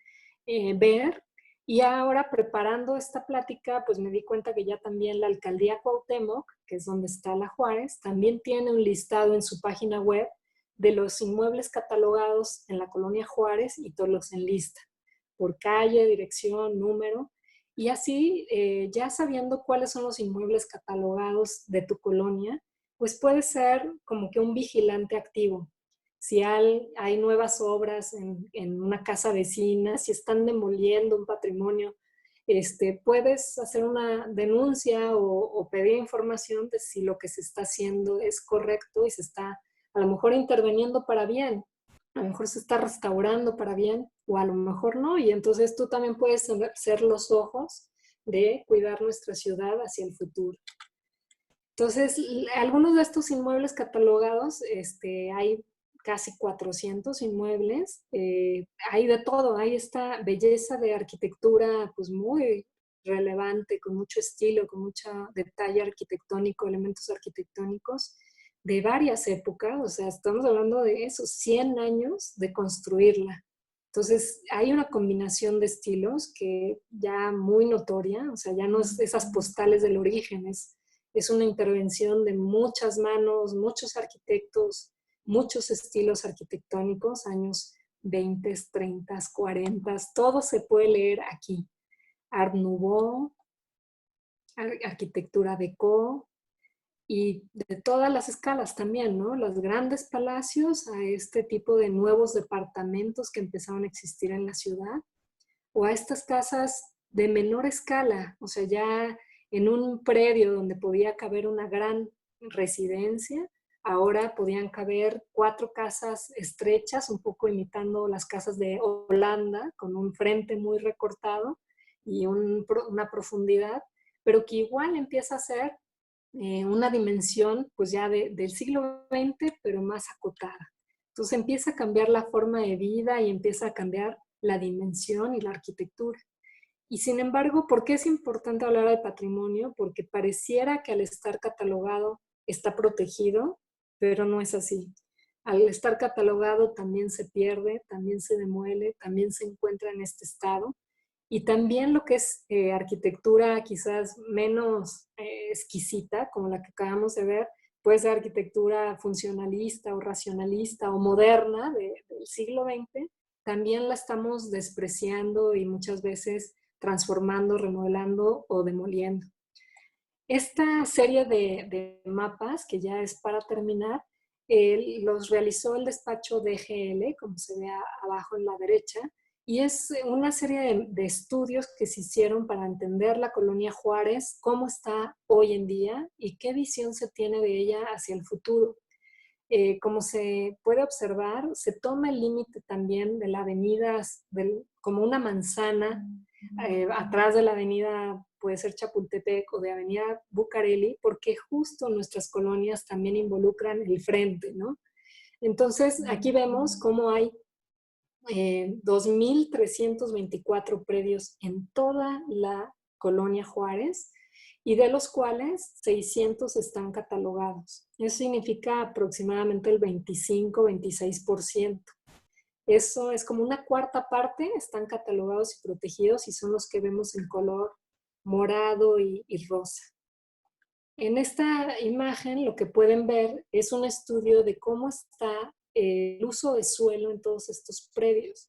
ver. Y ahora, preparando esta plática, pues me di cuenta que ya también la Alcaldía Cuauhtémoc, que es donde está la Juárez, también tiene un listado en su página web de los inmuebles catalogados en la colonia Juárez, y todos los enlista por calle, dirección, número. Y así, ya sabiendo cuáles son los inmuebles catalogados de tu colonia, pues puedes ser como que un vigilante activo. Si hay nuevas obras en una casa vecina, si están demoliendo un patrimonio, puedes hacer una denuncia o pedir información de si lo que se está haciendo es correcto y se está a lo mejor interviniendo para bien, a lo mejor se está restaurando para bien, o a lo mejor no, y entonces tú también puedes ser los ojos de cuidar nuestra ciudad hacia el futuro. Entonces, algunos de estos inmuebles catalogados, hay casi 400 inmuebles, hay de todo, hay esta belleza de arquitectura pues muy relevante, con mucho estilo, con mucho detalle arquitectónico, elementos arquitectónicos de varias épocas, o sea, estamos hablando de esos 100 años de construirla. Entonces, hay una combinación de estilos que ya muy notoria, o sea, ya no es esas postales del origen, es una intervención de muchas manos, muchos arquitectos, muchos estilos arquitectónicos, años 20, 30, 40, todo se puede leer aquí. Art Nouveau, arquitectura déco, y de todas las escalas también, ¿no? Los grandes palacios a este tipo de nuevos departamentos que empezaron a existir en la ciudad, o a estas casas de menor escala, o sea, ya en un predio donde podía caber una gran residencia, ahora podían caber 4 casas estrechas, un poco imitando las casas de Holanda, con un frente muy recortado y una profundidad, pero que igual empieza a ser una dimensión pues ya del siglo XX, pero más acotada. Entonces empieza a cambiar la forma de vida y empieza a cambiar la dimensión y la arquitectura. Y sin embargo, ¿por qué es importante hablar de patrimonio? Porque pareciera que al estar catalogado está protegido, pero no es así. Al estar catalogado también se pierde, también se demuele, también se encuentra en este estado. Y también lo que es arquitectura quizás menos exquisita, como la que acabamos de ver, puede ser arquitectura funcionalista o racionalista o moderna del siglo XX, también la estamos despreciando y muchas veces transformando, remodelando o demoliendo. Esta serie de mapas, que ya es para terminar, los realizó el despacho DGL, como se ve abajo en la derecha, y es una serie de estudios que se hicieron para entender la colonia Juárez, cómo está hoy en día y qué visión se tiene de ella hacia el futuro. Como se puede observar, se toma el límite también de la avenida como una manzana, atrás de la avenida puede ser Chapultepec o de avenida Bucareli, porque justo nuestras colonias también involucran el frente, ¿no? Entonces, aquí vemos cómo hay 2.324 predios en toda la colonia Juárez, y de los cuales 600 están catalogados. Eso significa aproximadamente el 25-26%. Eso es como una cuarta parte, están catalogados y protegidos y son los que vemos en color morado y rosa. En esta imagen lo que pueden ver es un estudio de cómo está el uso de suelo en todos estos predios.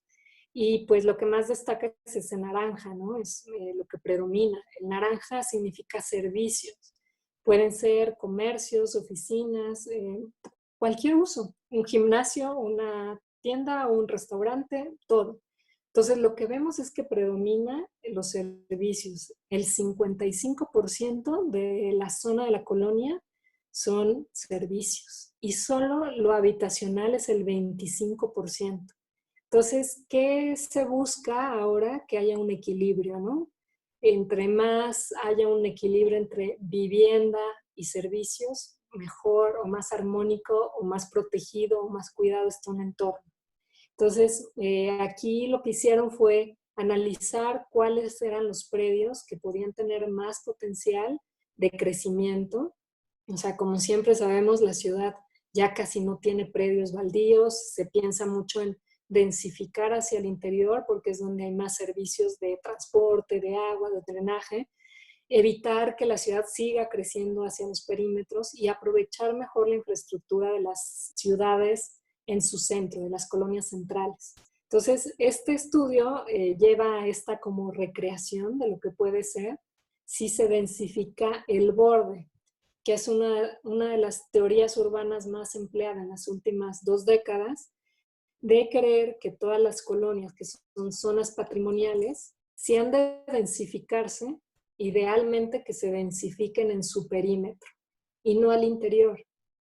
Y pues lo que más destaca es ese naranja, ¿no? Es lo que predomina. El naranja significa servicios. Pueden ser comercios, oficinas, cualquier uso. Un gimnasio, una tienda o un restaurante, todo. Entonces lo que vemos es que predomina los servicios. El 55% de la zona de la colonia son servicios y solo lo habitacional es el 25%. Entonces, ¿qué se busca ahora? Que haya un equilibrio, ¿no? Entre más haya un equilibrio entre vivienda y servicios, mejor o más armónico o más protegido o más cuidado está un entorno. Entonces, aquí lo que hicieron fue analizar cuáles eran los predios que podían tener más potencial de crecimiento. O sea, como siempre sabemos, la ciudad ya casi no tiene predios baldíos, se piensa mucho en densificar hacia el interior porque es donde hay más servicios de transporte, de agua, de drenaje, evitar que la ciudad siga creciendo hacia los perímetros y aprovechar mejor la infraestructura de las ciudades en su centro, de las colonias centrales. Entonces, este estudio lleva a esta como recreación de lo que puede ser si se densifica el borde, que es una de las teorías urbanas más empleadas en las últimas 2 décadas, de creer que todas las colonias que son zonas patrimoniales, si han de densificarse, idealmente que se densifiquen en su perímetro y no al interior,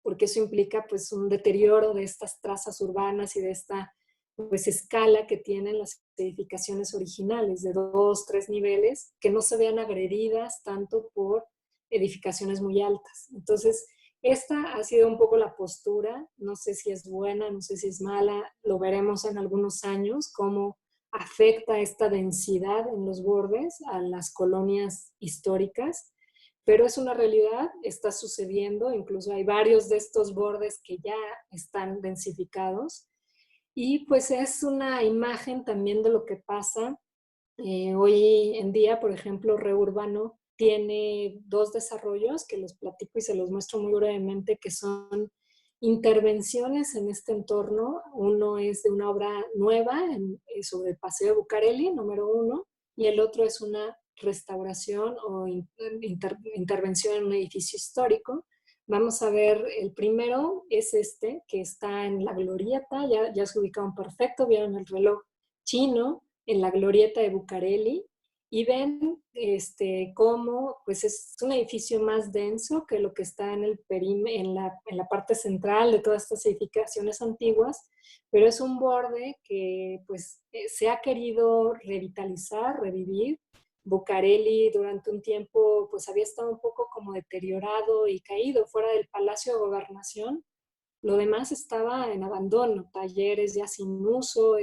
porque eso implica pues un deterioro de estas trazas urbanas y de esta pues escala que tienen las edificaciones originales de 2, 3 niveles, que no se vean agredidas tanto por edificaciones muy altas. Entonces, esta ha sido un poco la postura, no sé si es buena, no sé si es mala, lo veremos en algunos años, cómo afecta esta densidad en los bordes a las colonias históricas, pero es una realidad, está sucediendo, incluso hay varios de estos bordes que ya están densificados, Y pues es una imagen también de lo que pasa hoy en día. Por ejemplo, Reurbano tiene 2 desarrollos que les platico y se los muestro muy brevemente, que son intervenciones en este entorno. Uno es de una obra nueva sobre el Paseo de Bucareli, número 1, y el otro es una restauración o intervención en un edificio histórico. Vamos a ver, el primero es este, que está en la Glorieta, ya se ubicaron perfecto, vieron el reloj chino, en la Glorieta de Bucareli, y ven cómo pues es un edificio más denso que lo que está en la parte central de todas estas edificaciones antiguas, pero es un borde que pues se ha querido revitalizar, revivir. Bucareli durante un tiempo pues había estado un poco como deteriorado y caído fuera del Palacio de Gobernación. Lo demás estaba en abandono, talleres ya sin uso,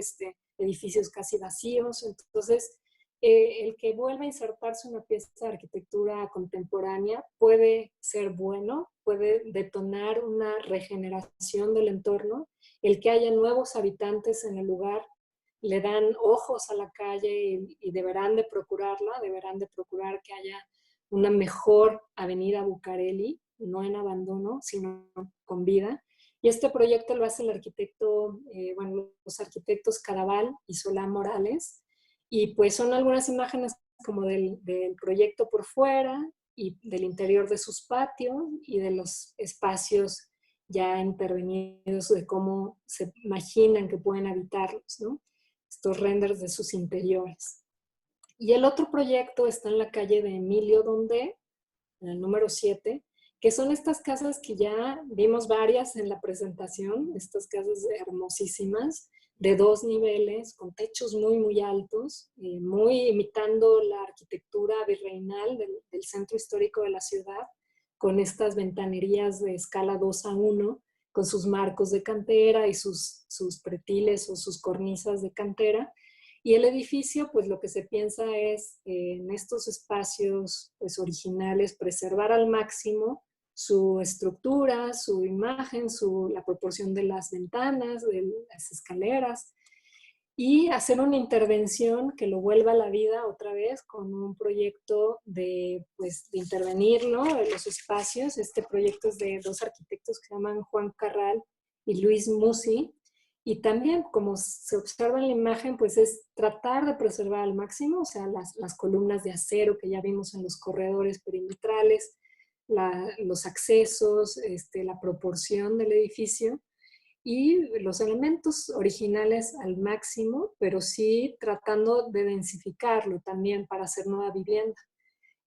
edificios casi vacíos. Entonces, el que vuelva a insertarse una pieza de arquitectura contemporánea puede ser bueno, puede detonar una regeneración del entorno. El que haya nuevos habitantes en el lugar le dan ojos a la calle y deberán de procurarla, deberán de procurar que haya una mejor avenida Bucareli, no en abandono, sino con vida. Y este proyecto lo hace el arquitecto, los arquitectos Cadaval y Solá Morales. Y pues son algunas imágenes como del proyecto por fuera y del interior de sus patios y de los espacios ya intervenidos, de cómo se imaginan que pueden habitarlos, ¿no? Estos renders de sus interiores. Y el otro proyecto está en la calle de Emilio Dondé, en el número 7, que son estas casas que ya vimos varias en la presentación, estas casas hermosísimas, de 2 niveles, con techos muy, muy altos, muy imitando la arquitectura virreinal del centro histórico de la ciudad, con estas ventanerías de escala 2:1, con sus marcos de cantera y sus pretiles o sus cornisas de cantera. Y el edificio, pues lo que se piensa es en estos espacios pues, originales, preservar al máximo su estructura, su imagen, la proporción de las ventanas, de las escaleras, y hacer una intervención que lo vuelva a la vida otra vez con un proyecto de intervenirlo en los espacios. Este proyecto es de 2 arquitectos que se llaman Juan Carral y Luis Musi. Y también, como se observa en la imagen, pues es tratar de preservar al máximo, o sea, las columnas de acero que ya vimos en los corredores perimetrales, los accesos, la proporción del edificio y los elementos originales al máximo, pero sí tratando de densificarlo también para hacer nueva vivienda.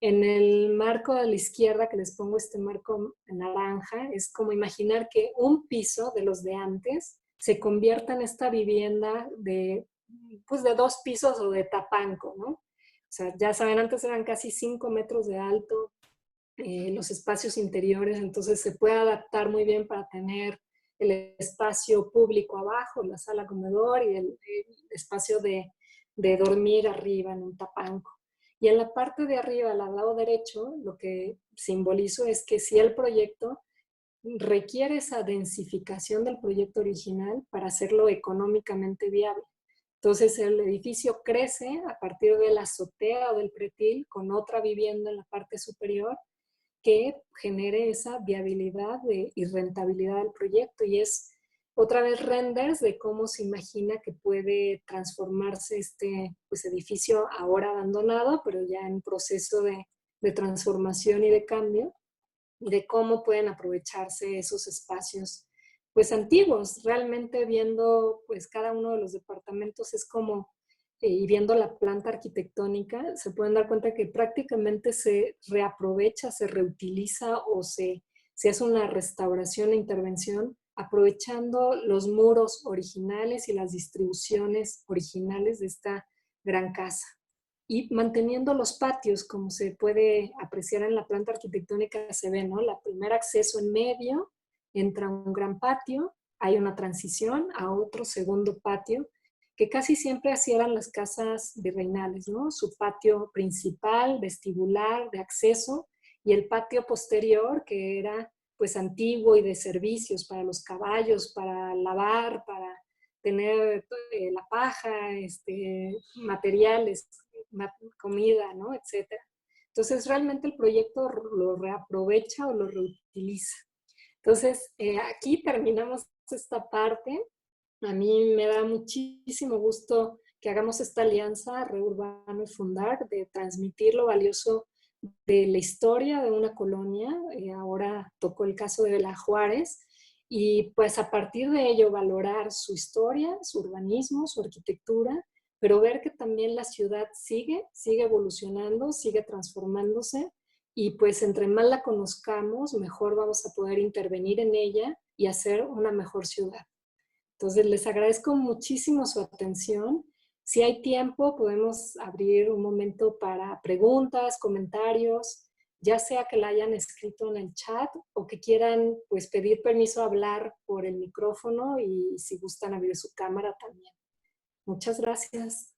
En el marco de la izquierda, que les pongo este marco naranja, es como imaginar que un piso de los de antes se convierta en esta vivienda de 2 pisos o de tapanco, ¿no? O sea, ya saben, antes eran casi 5 metros de alto los espacios interiores, entonces se puede adaptar muy bien para tener el espacio público abajo, la sala comedor y el espacio de dormir arriba en un tapanco. Y en la parte de arriba, al lado derecho, lo que simbolizo es que si el proyecto requiere esa densificación del proyecto original para hacerlo económicamente viable. Entonces el edificio crece a partir de la azotea o del pretil con otra vivienda en la parte superior que genere esa viabilidad y rentabilidad del proyecto. Y es otra vez renders de cómo se imagina que puede transformarse este edificio ahora abandonado, pero ya en proceso de transformación y de cambio, y de cómo pueden aprovecharse esos espacios antiguos. Realmente viendo cada uno de los departamentos es como, y viendo la planta arquitectónica, se pueden dar cuenta que prácticamente se reaprovecha, se reutiliza o se hace una restauración e intervención aprovechando los muros originales y las distribuciones originales de esta gran casa. Y manteniendo los patios, como se puede apreciar en la planta arquitectónica, se ve, ¿no? La primer acceso en medio, entra un gran patio, hay una transición a otro segundo patio, que casi siempre así eran las casas virreinales, ¿no? Su patio principal, vestibular, de acceso, y el patio posterior, que era antiguo y de servicios para los caballos, para lavar, para tener la paja, materiales, comida, ¿no? Etcétera. Entonces, realmente el proyecto lo reaprovecha o lo reutiliza. Entonces, aquí terminamos esta parte. A mí me da muchísimo gusto que hagamos esta alianza Reurbano y Fundar, de transmitir lo valioso de la historia de una colonia. Ahora tocó el caso de Vela Juárez, y pues a partir de ello valorar su historia, su urbanismo, su arquitectura, pero ver que también la ciudad sigue evolucionando, sigue transformándose, y pues entre más la conozcamos, mejor vamos a poder intervenir en ella y hacer una mejor ciudad. Entonces, les agradezco muchísimo su atención. Si hay tiempo, podemos abrir un momento para preguntas, comentarios, ya sea que la hayan escrito en el chat o que quieran pues, pedir permiso a hablar por el micrófono, y si gustan abrir su cámara también. Muchas gracias.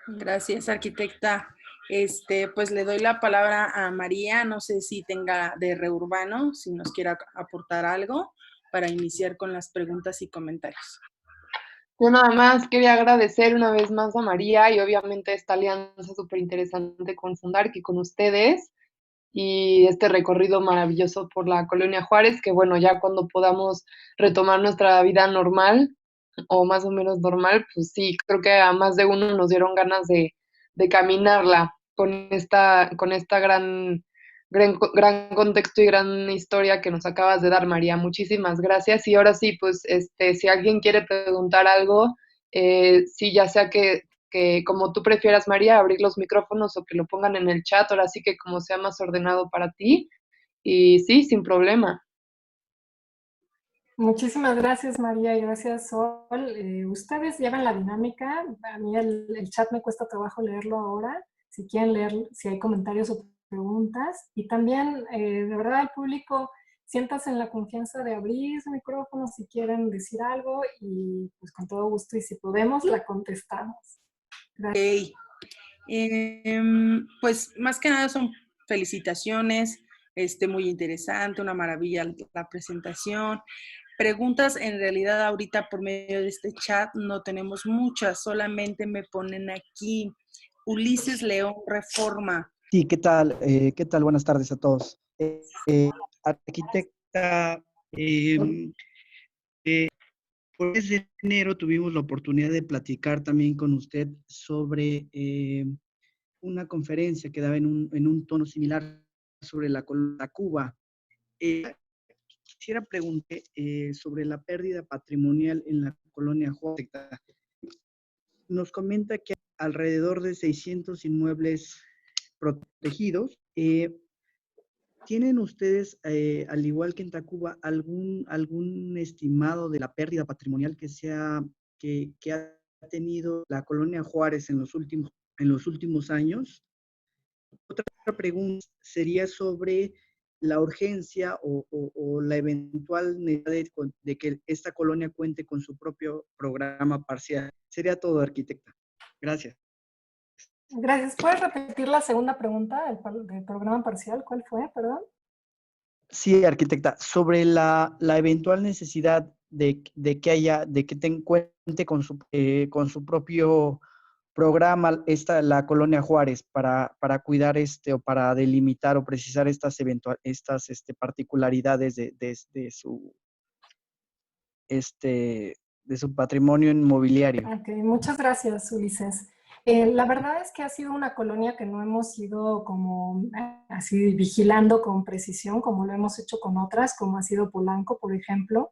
Gracias, arquitecta. Pues le doy la palabra a María, no sé si tenga de Reurbano, si nos quiera aportar algo para iniciar con las preguntas y comentarios. Yo nada más quería agradecer una vez más a María y obviamente esta alianza súper interesante con Fundar, que con ustedes, y este recorrido maravilloso por la Colonia Juárez, que bueno, ya cuando podamos retomar nuestra vida normal, o más o menos normal, pues sí, creo que a más de uno nos dieron ganas de caminarla con esta gran contexto y gran historia que nos acabas de dar, María. Muchísimas gracias. Y ahora sí, pues si alguien quiere preguntar algo, sí, ya sea que como tú prefieras, María, abrir los micrófonos o que lo pongan en el chat, ahora sí que como sea más ordenado para ti. Y sí, sin problema. Muchísimas gracias, María, y gracias, Sol. Ustedes llevan la dinámica. A mí el chat me cuesta trabajo leerlo ahora. Si quieren leer, si hay comentarios o preguntas. Y también, de verdad, al público, siéntanse en la confianza de abrir su micrófono si quieren decir algo, y pues con todo gusto, y si podemos, la contestamos. Gracias. Pues más que nada son felicitaciones, muy interesante, una maravilla la presentación. Preguntas, en realidad ahorita por medio de este chat no tenemos muchas, solamente me ponen aquí Ulises León Reforma. Sí, ¿qué tal? ¿Qué tal? Buenas tardes a todos. Arquitecta, por el mes de enero tuvimos la oportunidad de platicar también con usted sobre una conferencia que daba en un tono similar sobre la colonia Cuba. Quisiera preguntar sobre la pérdida patrimonial en la colonia Juárez. Nos comenta que hay alrededor de 600 inmuebles protegidos. ¿Tienen ustedes, al igual que en Tacuba, algún estimado de la pérdida patrimonial que ha tenido la colonia Juárez en los últimos años? Otra pregunta sería sobre la urgencia o la eventual necesidad de que esta colonia cuente con su propio programa parcial. Sería todo, arquitecta. Gracias. Gracias. ¿Puedes repetir la segunda pregunta del programa parcial? ¿Cuál fue? Perdón. Sí, arquitecta. Sobre la eventual necesidad de que cuente con su propio programa la colonia Juárez para cuidar o para delimitar o precisar estas particularidades de su patrimonio inmobiliario. Ok, muchas gracias, Ulises. La verdad es que ha sido una colonia que no hemos ido como así vigilando con precisión, como lo hemos hecho con otras, como ha sido Polanco, por ejemplo,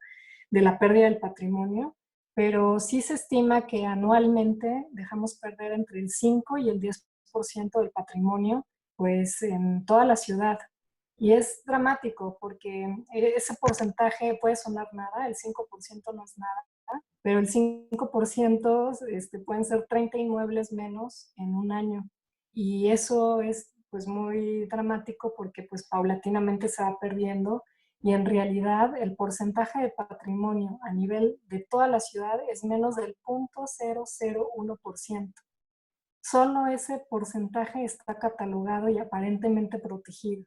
de la pérdida del patrimonio, pero sí se estima que anualmente dejamos perder entre el 5 y el 10% del patrimonio, pues en toda la ciudad. Y es dramático porque ese porcentaje puede sonar nada, el 5% no es nada, pero el 5% pueden ser 30 inmuebles menos en un año. Y eso es pues muy dramático porque pues paulatinamente se va perdiendo, y en realidad el porcentaje de patrimonio a nivel de toda la ciudad es menos del 0.001%. Solo ese porcentaje está catalogado y aparentemente protegido.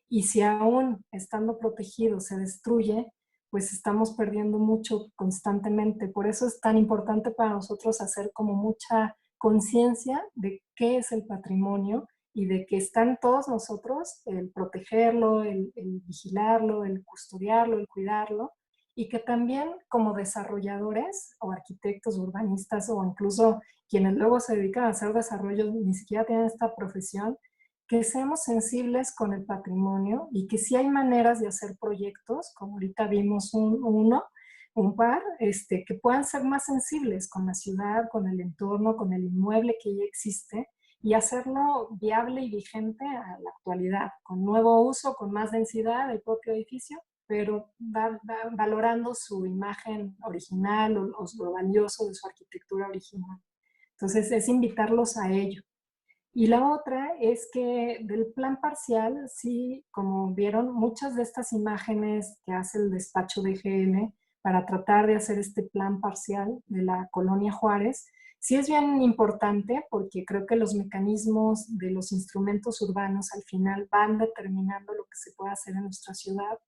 Y si aún estando protegido se destruye, pues estamos perdiendo mucho constantemente. Por eso es tan importante para nosotros hacer como mucha conciencia de qué es el patrimonio y de que está en todos nosotros el protegerlo, el vigilarlo, el custodiarlo, el cuidarlo, y que también como desarrolladores o arquitectos, urbanistas o incluso quienes luego se dedican a hacer desarrollo, ni siquiera tienen esta profesión, que seamos sensibles con el patrimonio y que sí hay maneras de hacer proyectos, como ahorita vimos un par, que puedan ser más sensibles con la ciudad, con el entorno, con el inmueble que ya existe y hacerlo viable y vigente a la actualidad, con nuevo uso, con más densidad del propio edificio, pero valorando su imagen original o lo valioso de su arquitectura original. Entonces es invitarlos a ello. Y la otra es que del plan parcial, sí, como vieron, muchas de estas imágenes que hace el despacho de GM para tratar de hacer este plan parcial de la Colonia Juárez, sí es bien importante porque creo que los mecanismos de los instrumentos urbanos al final van determinando lo que se puede hacer en nuestra ciudad.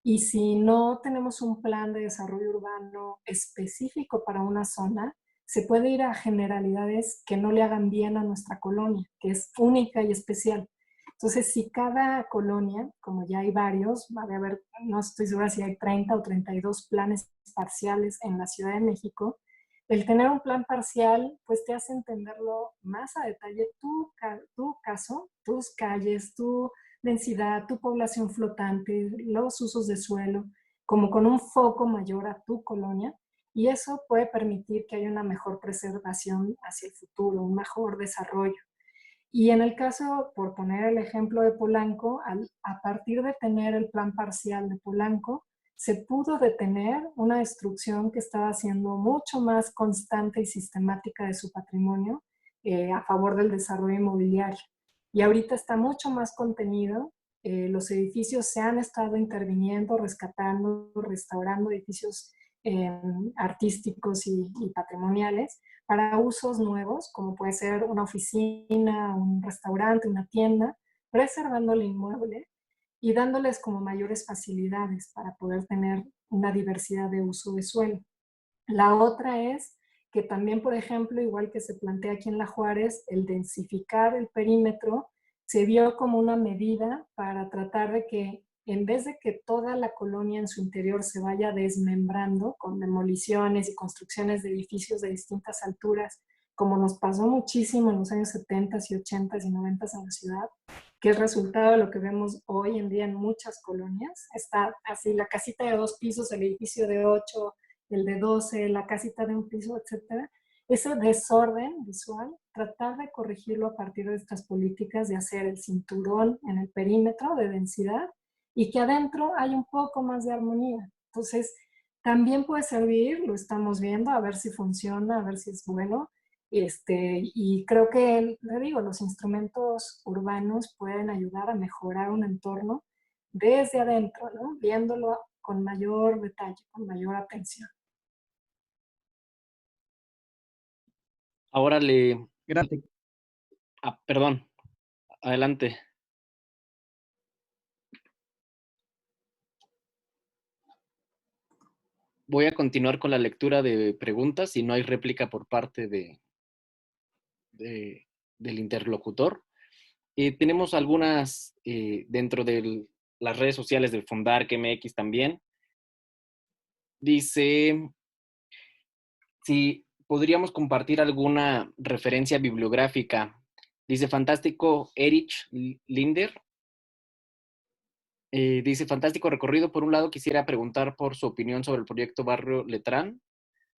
Y si no tenemos un plan de desarrollo urbano específico para una zona, se puede ir a generalidades que no le hagan bien a nuestra colonia, que es única y especial. Entonces, si cada colonia, como ya hay varios, va a haber, no estoy segura si hay 30 o 32 planes parciales en la Ciudad de México, el tener un plan parcial, pues te hace entenderlo más a detalle tu caso, tus calles, tu densidad, tu población flotante, los usos de suelo, como con un foco mayor a tu colonia, y eso puede permitir que haya una mejor preservación hacia el futuro, un mejor desarrollo. Y en el caso, por poner el ejemplo de Polanco, a partir de tener el plan parcial de Polanco, se pudo detener una destrucción que estaba siendo mucho más constante y sistemática de su patrimonio a favor del desarrollo inmobiliario. Y ahorita está mucho más contenido. Los edificios se han estado interviniendo, rescatando, restaurando edificios artísticos y patrimoniales para usos nuevos, como puede ser una oficina, un restaurante, una tienda, preservando el inmueble y dándoles como mayores facilidades para poder tener una diversidad de uso de suelo. La otra es que también, por ejemplo, igual que se plantea aquí en La Juárez, el densificar el perímetro se vio como una medida para tratar de que en vez de que toda la colonia en su interior se vaya desmembrando con demoliciones y construcciones de edificios de distintas alturas, como nos pasó muchísimo en los años 70 y 80 y 90 en la ciudad, que es resultado de lo que vemos hoy en día en muchas colonias. Está así la casita de 2 pisos, el edificio de 8, el de 12, la casita de 1 piso, etc. Ese desorden visual, tratar de corregirlo a partir de estas políticas de hacer el cinturón en el perímetro de densidad y que adentro hay un poco más de armonía. Entonces, también puede servir, lo estamos viendo, a ver si funciona, a ver si es bueno. Y creo que, le digo, los instrumentos urbanos pueden ayudar a mejorar un entorno desde adentro, ¿no? Viéndolo con mayor detalle, con mayor atención. Ahora le... Gracias. perdón, adelante. Voy a continuar con la lectura de preguntas si no hay réplica por parte del interlocutor. Tenemos algunas dentro de las redes sociales del Fundark MX también. Dice si podríamos compartir alguna referencia bibliográfica. Dice fantástico Erich Linder. Dice fantástico recorrido. Por un lado quisiera preguntar por su opinión sobre el proyecto Barrio Letrán.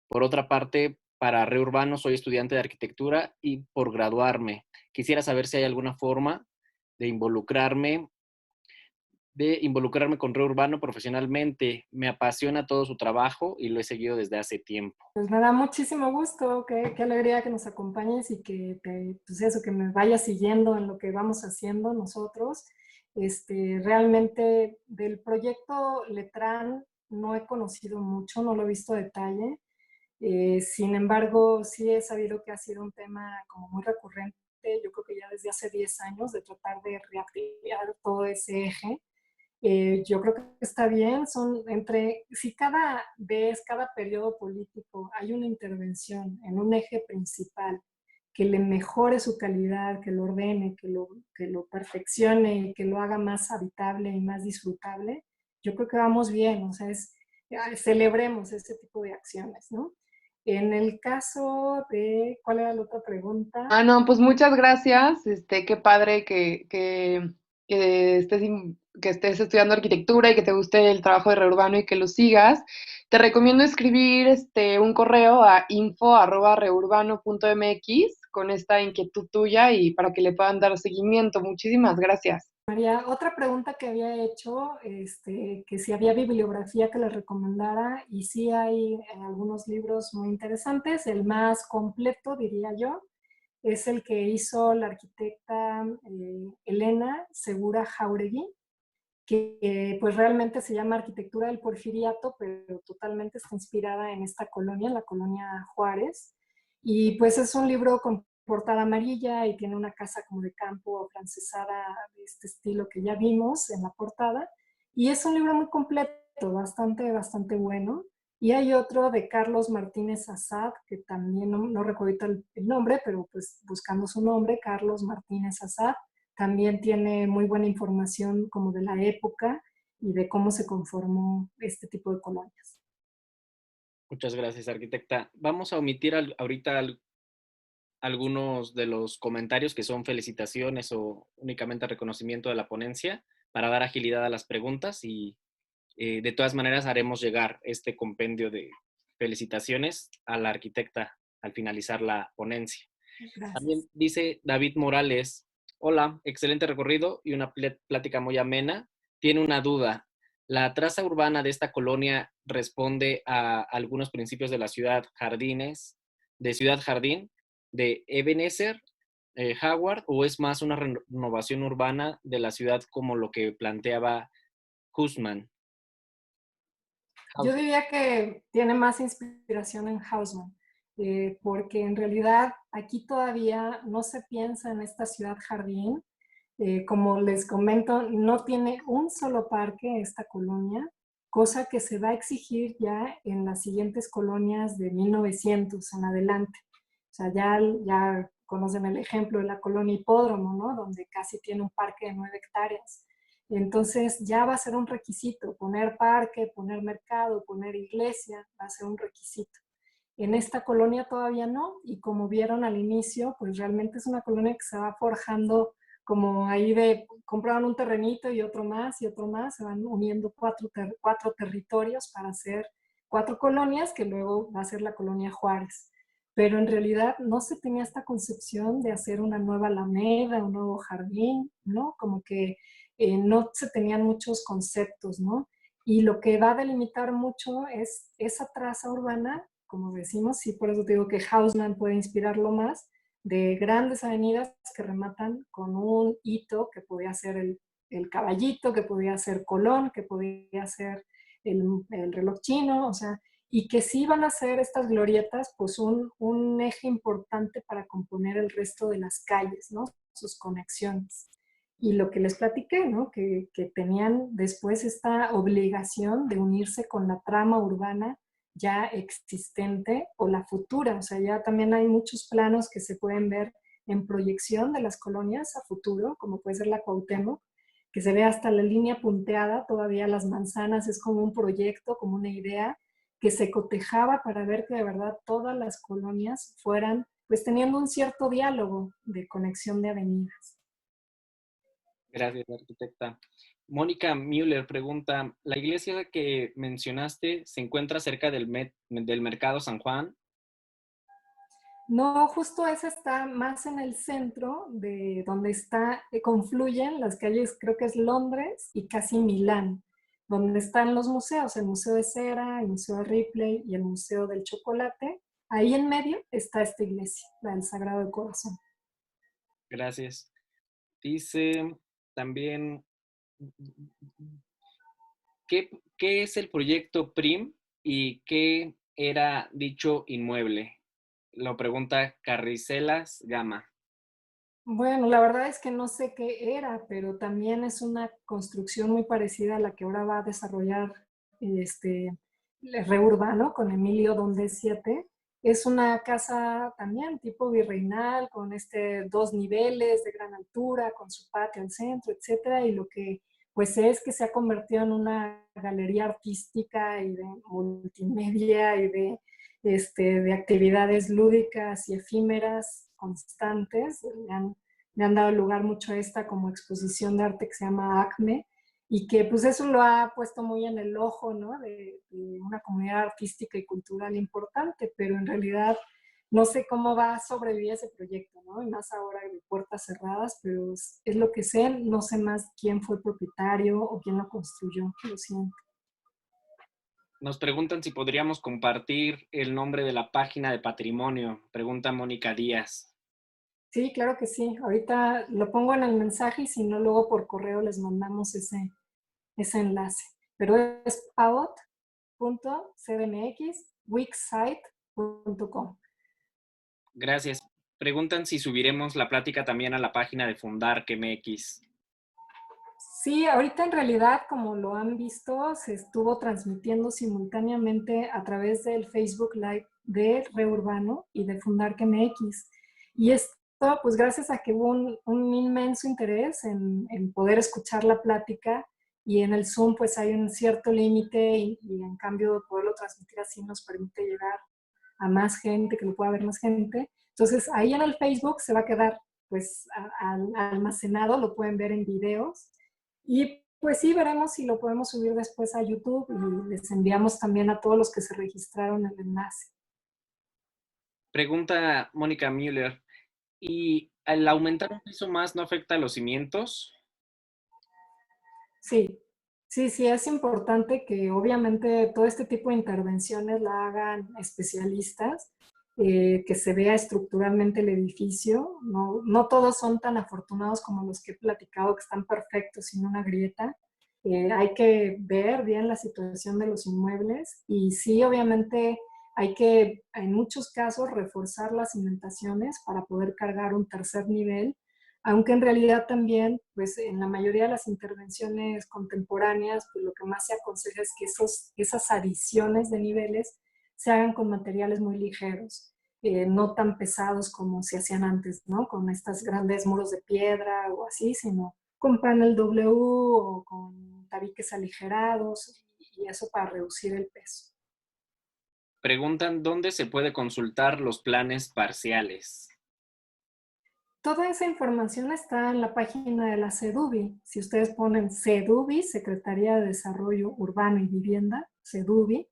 Por otra parte, para Reurbano soy estudiante de arquitectura y por graduarme. Quisiera saber si hay alguna forma de involucrarme con Reurbano profesionalmente. Me apasiona todo su trabajo y lo he seguido desde hace tiempo. Pues me da muchísimo gusto, qué alegría que nos acompañes y que pues eso, que me vayas siguiendo en lo que vamos haciendo nosotros. Realmente del proyecto Letrán no he conocido mucho, no lo he visto a detalle. Sin embargo, sí he sabido que ha sido un tema como muy recurrente, yo creo que ya desde hace 10 años, de tratar de reactivar todo ese eje. Yo creo que está bien, si cada vez, cada periodo político hay una intervención en un eje principal que le mejore su calidad, que lo ordene, que lo perfeccione y que lo haga más habitable y más disfrutable, yo creo que vamos bien, o sea, celebremos ese tipo de acciones, ¿no? En el caso de, ¿cuál era la otra pregunta? Ah, no, pues muchas gracias. Qué padre que estés estudiando arquitectura y que te guste el trabajo de Reurbano y que lo sigas. Te recomiendo escribir un correo a info@reurbano.mx con esta inquietud tuya y para que le puedan dar seguimiento. Muchísimas gracias. María, otra pregunta que había hecho, que si había bibliografía que les recomendara, y sí hay algunos libros muy interesantes. El más completo, diría yo, es el que hizo la arquitecta Elena Segura Jauregui, que pues realmente se llama Arquitectura del Porfiriato, pero totalmente está inspirada en esta colonia, la colonia Juárez. Y pues es un libro con portada amarilla y tiene una casa como de campo afrancesada de este estilo que ya vimos en la portada. Y es un libro muy completo, bastante bueno. Y hay otro de Carlos Martínez Assad, que también no recuerdo el nombre, pero pues buscando su nombre, Carlos Martínez Assad, también tiene muy buena información como de la época y de cómo se conformó este tipo de colonias. Muchas gracias, arquitecta. Vamos a omitir ahorita algunos de los comentarios que son felicitaciones o únicamente reconocimiento de la ponencia para dar agilidad a las preguntas y de todas maneras haremos llegar este compendio de felicitaciones a la arquitecta al finalizar la ponencia. Gracias. También dice David Morales, hola, excelente recorrido y una plática muy amena. Tiene una duda. ¿La traza urbana de esta colonia responde a algunos principios de la ciudad Ciudad Jardín, de Ebenezer Howard, o es más una renovación urbana de la ciudad como lo que planteaba Husman? Yo diría que tiene más inspiración en Hausmann, porque en realidad aquí todavía no se piensa en esta ciudad jardín. Como les comento, no tiene un solo parque esta colonia, cosa que se va a exigir ya en las siguientes colonias de 1900 en adelante. O sea, ya conocen el ejemplo de la colonia Hipódromo, ¿no? Donde casi tiene un parque de 9 hectáreas. Entonces ya va a ser un requisito, poner parque, poner mercado, poner iglesia, va a ser un requisito. En esta colonia todavía no, y como vieron al inicio, pues realmente es una colonia que se va forjando como ahí de, compraron un terrenito y otro más, se van uniendo cuatro territorios para hacer 4 colonias, que luego va a ser la colonia Juárez. Pero en realidad no se tenía esta concepción de hacer una nueva alameda, un nuevo jardín, ¿no? Como que no se tenían muchos conceptos, ¿no? Y lo que va a delimitar mucho es esa traza urbana, como decimos, sí, por eso digo que Haussmann puede inspirarlo más, de grandes avenidas que rematan con un hito que podía ser el caballito, que podía ser Colón, que podía ser el reloj chino, o sea, y que sí van a ser estas glorietas, pues un eje importante para componer el resto de las calles, ¿no? Sus conexiones. Y lo que les platiqué, ¿no? Que tenían después esta obligación de unirse con la trama urbana ya existente o la futura. O sea, ya también hay muchos planos que se pueden ver en proyección de las colonias a futuro, como puede ser la Cuauhtémoc, que se ve hasta la línea punteada, todavía las manzanas es como un proyecto, como una idea que se cotejaba para ver que de verdad todas las colonias fueran pues teniendo un cierto diálogo de conexión de avenidas. Gracias, arquitecta. Mónica Müller pregunta, ¿la iglesia que mencionaste se encuentra cerca del Mercado San Juan? No, justo esa está más en el centro de donde confluyen las calles, creo que es Londres y casi Milán, donde están los museos, el Museo de Cera, el Museo de Ripley y el Museo del Chocolate. Ahí en medio está esta iglesia, la del Sagrado del Corazón. Gracias. Dice también, ¿qué es el proyecto PRIM y qué era dicho inmueble? Lo pregunta Carricelas Gama. Bueno, la verdad es que no sé qué era, pero también es una construcción muy parecida a la que ahora va a desarrollar el Reurbano con Emilio Donde 7. Es una casa también tipo virreinal, con dos niveles de gran altura, con su patio al centro, etcétera, y lo que pues es que se ha convertido en una galería artística y de multimedia y de actividades lúdicas y efímeras constantes. Le han dado lugar mucho a esta como exposición de arte que se llama ACME, y que pues eso lo ha puesto muy en el ojo, ¿no? De una comunidad artística y cultural importante, pero en realidad no sé cómo va a sobrevivir ese proyecto, ¿no? Y más ahora de puertas cerradas, pero es lo que sé, no sé más quién fue el propietario o quién lo construyó, lo siento. Nos preguntan si podríamos compartir el nombre de la página de patrimonio. Pregunta Mónica Díaz. Sí, claro que sí. Ahorita lo pongo en el mensaje y si no, luego por correo les mandamos ese enlace. Pero es paot.cdmx.wixsite.com. Gracias. Preguntan si subiremos la plática también a la página de FundarQMX. Sí, ahorita en realidad, como lo han visto, se estuvo transmitiendo simultáneamente a través del Facebook Live de Reurbano y de FundarQMX. Y esto, pues gracias a que hubo un inmenso interés en poder escuchar la plática, y en el Zoom pues hay un cierto límite y en cambio poderlo transmitir así nos permite llegar a más gente, que lo pueda ver más gente. Entonces ahí en el Facebook se va a quedar pues almacenado, lo pueden ver en videos. Y pues sí, veremos si lo podemos subir después a YouTube y les enviamos también a todos los que se registraron el enlace. Pregunta Mónica Müller, ¿y al aumentar un piso más no afecta a los cimientos? Sí, sí, es importante que obviamente todo este tipo de intervenciones la hagan especialistas, que se vea estructuralmente el edificio. No todos son tan afortunados como los que he platicado, que están perfectos sin una grieta. Hay que ver bien la situación de los inmuebles y sí, obviamente hay que, en muchos casos, reforzar las cimentaciones para poder cargar un tercer nivel, aunque en realidad también, pues en la mayoría de las intervenciones contemporáneas, pues lo que más se aconseja es que esas adiciones de niveles se hagan con materiales muy ligeros, no tan pesados como se hacían antes, ¿no? Con estos grandes muros de piedra o así, sino con panel W o con tabiques aligerados, y eso para reducir el peso. Preguntan dónde se puede consultar los planes parciales. Toda esa información está en la página de la CEDUBI. Si ustedes ponen CEDUBI, Secretaría de Desarrollo Urbano y Vivienda, CEDUBI,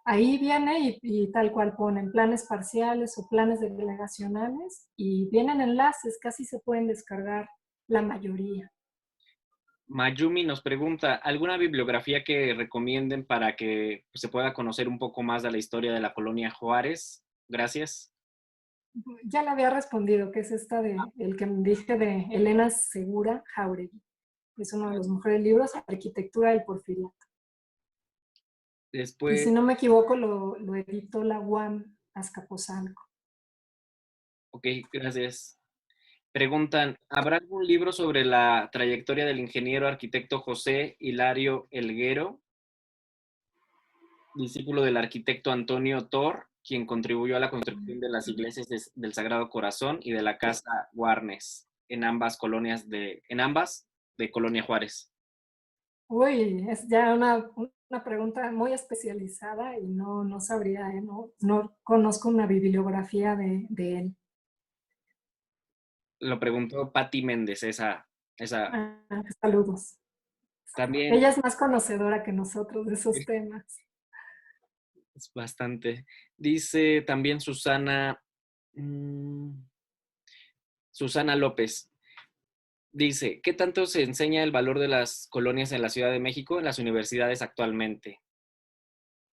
ahí viene y tal cual ponen planes parciales o planes delegacionales y vienen enlaces, casi se pueden descargar la mayoría. Mayumi nos pregunta, ¿alguna bibliografía que recomienden para que se pueda conocer un poco más de la historia de la colonia Juárez? Gracias. Ya le había respondido, que es el que me dije de Elena Segura Jauregui. Es uno de los mejores libros, Arquitectura del Porfiriato. Después, y si no me equivoco, lo editó la UAM Azcapotzalco. ok, gracias. Preguntan, ¿habrá algún libro sobre la trayectoria del ingeniero arquitecto José Hilario Helguero, discípulo del arquitecto Antonio Tor, quien contribuyó a la construcción de las iglesias del Sagrado Corazón y de la Casa Warnes en ambas de Colonia Juárez? Uy, es ya una pregunta muy especializada y no sabría, no conozco una bibliografía de él. Lo preguntó Patti Méndez, esa. Saludos. También Ella es más conocedora que nosotros de esos temas. es bastante. Dice también Susana López. Dice, ¿qué tanto se enseña el valor de las colonias en la Ciudad de México en las universidades actualmente?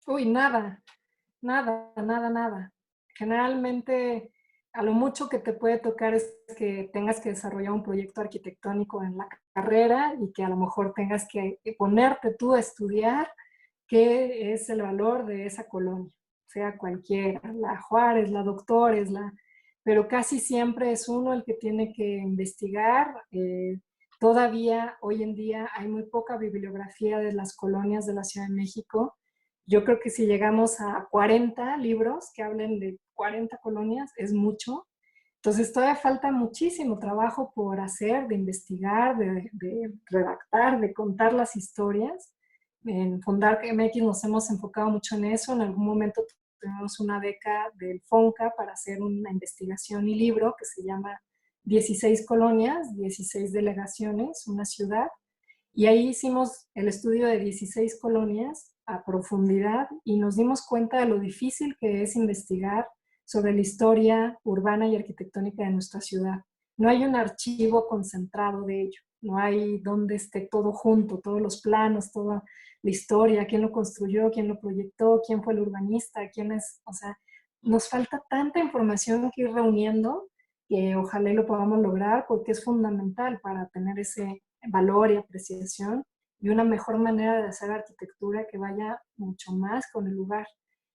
Uy, nada. Generalmente, a lo mucho que te puede tocar es que tengas que desarrollar un proyecto arquitectónico en la carrera y que a lo mejor tengas que ponerte tú a estudiar qué es el valor de esa colonia, sea cualquiera, la Juárez, la Doctores, pero casi siempre es uno el que tiene que investigar. Todavía hoy en día hay muy poca bibliografía de las colonias de la Ciudad de México. Yo creo que si llegamos a 40 libros que hablen de 40 colonias, es mucho. Entonces todavía falta muchísimo trabajo por hacer, de investigar, de redactar, de contar las historias. En Fundar MX nos hemos enfocado mucho en eso. En algún momento tuvimos una beca del FONCA para hacer una investigación y libro que se llama 16 colonias, 16 delegaciones, una ciudad. Y ahí hicimos el estudio de 16 colonias a profundidad y nos dimos cuenta de lo difícil que es investigar sobre la historia urbana y arquitectónica de nuestra ciudad. No hay un archivo concentrado de ello, no hay donde esté todo junto, todos los planos, toda la historia, quién lo construyó, quién lo proyectó, quién fue el urbanista, quién es, o sea, nos falta tanta información que ir reuniendo que ojalá lo podamos lograr porque es fundamental para tener ese valor y apreciación y una mejor manera de hacer arquitectura que vaya mucho más con el lugar.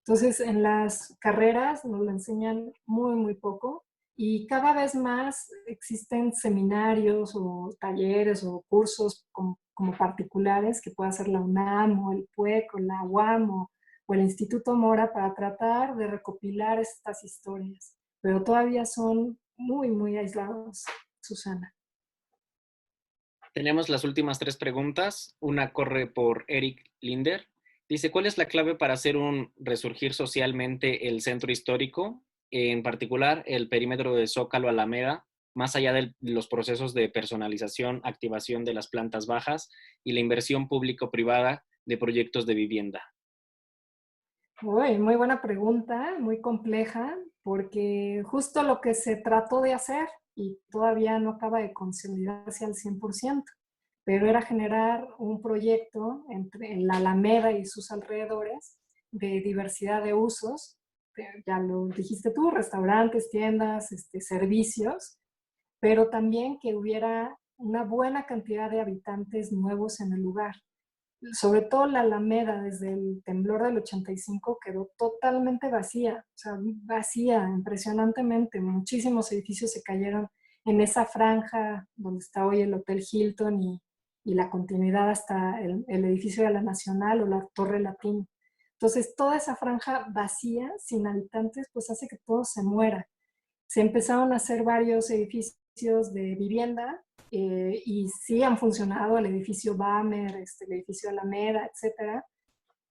Entonces, en las carreras nos lo enseñan muy, muy poco y cada vez más existen seminarios o talleres o cursos como particulares que puede hacer la UNAM o el PUEC o la UAM o el Instituto Mora para tratar de recopilar estas historias, pero todavía son muy, muy aislados, Susana. Tenemos las últimas 3 preguntas. Una corre por Eric Linder. Dice, ¿cuál es la clave para hacer un resurgir socialmente el centro histórico, en particular el perímetro de Zócalo Alameda, más allá de los procesos de personalización, activación de las plantas bajas y la inversión público-privada de proyectos de vivienda? Uy, muy buena pregunta, muy compleja, porque justo lo que se trató de hacer y todavía no acaba de consolidarse al 100%, pero era generar un proyecto en la Alameda y sus alrededores de diversidad de usos, ya lo dijiste tú, restaurantes, tiendas, servicios, pero también que hubiera una buena cantidad de habitantes nuevos en el lugar. Sobre todo la Alameda, desde el temblor del 85, quedó totalmente vacía, o sea, vacía, impresionantemente. Muchísimos edificios se cayeron en esa franja donde está hoy el Hotel Hilton y la continuidad hasta el edificio de la Nacional o la Torre Latino. Entonces, toda esa franja vacía, sin habitantes, pues hace que todo se muera. Se empezaron a hacer varios edificios de vivienda y sí han funcionado, el edificio Bamer, el edificio Alameda, etcétera,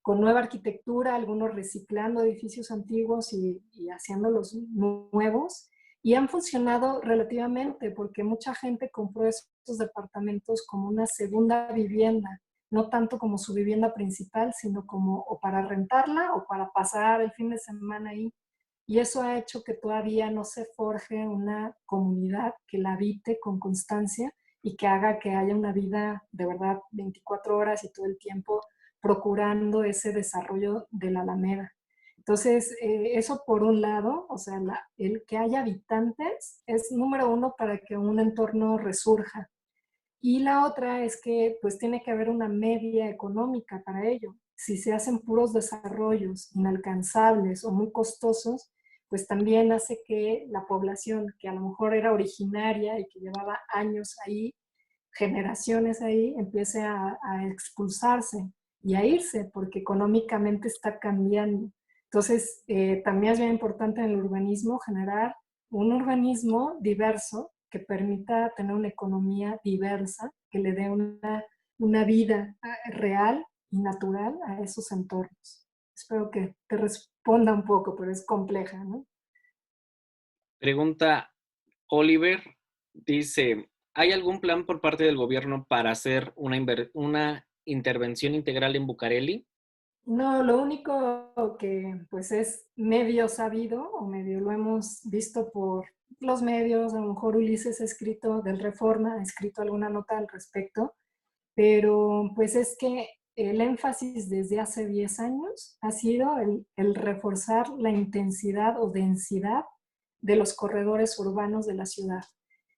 con nueva arquitectura, algunos reciclando edificios antiguos y haciéndolos nuevos, y han funcionado relativamente porque mucha gente compró estos departamentos como una segunda vivienda, no tanto como su vivienda principal, sino como o para rentarla o para pasar el fin de semana ahí. Y eso ha hecho que todavía no se forje una comunidad que la habite con constancia y que haga que haya una vida de verdad 24 horas y todo el tiempo procurando ese desarrollo de la Alameda. Entonces, eso por un lado, o sea, el que haya habitantes es número uno para que un entorno resurja. Y la otra es que pues tiene que haber una media económica para ello. Si se hacen puros desarrollos inalcanzables o muy costosos, pues también hace que la población que a lo mejor era originaria y que llevaba años ahí, generaciones ahí, empiece a expulsarse y a irse porque económicamente está cambiando. Entonces, también es bien importante en el urbanismo generar un urbanismo diverso que permita tener una economía diversa, que le dé una vida real y natural a esos entornos. Espero que te responda un poco, pero es compleja, ¿no? Pregunta Oliver, dice, ¿hay algún plan por parte del gobierno para hacer una intervención integral en Bucareli? No, lo único que pues es medio sabido o medio lo hemos visto por los medios, a lo mejor Ulises ha escrito del Reforma, ha escrito alguna nota al respecto, pero pues es que el énfasis desde hace 10 años ha sido el reforzar la intensidad o densidad de los corredores urbanos de la ciudad.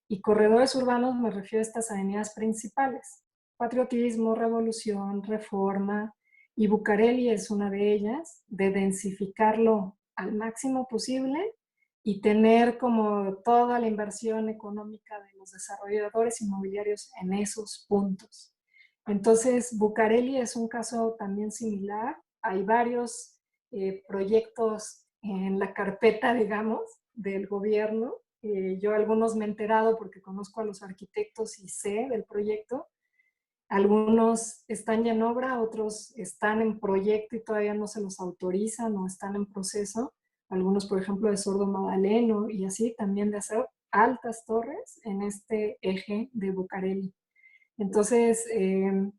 Y corredores urbanos me refiero a estas avenidas principales, Patriotismo, Revolución, Reforma, y Bucareli es una de ellas, de densificarlo al máximo posible y tener como toda la inversión económica de los desarrolladores inmobiliarios en esos puntos. Entonces, Bucareli es un caso también similar. Hay varios proyectos en la carpeta, digamos, del gobierno. Yo algunos me he enterado porque conozco a los arquitectos y sé del proyecto. Algunos están ya en obra, otros están en proyecto y todavía no se los autorizan o están en proceso. Algunos, por ejemplo, de Sordo Magdaleno y así, también de hacer altas torres en este eje de Bucareli. Entonces,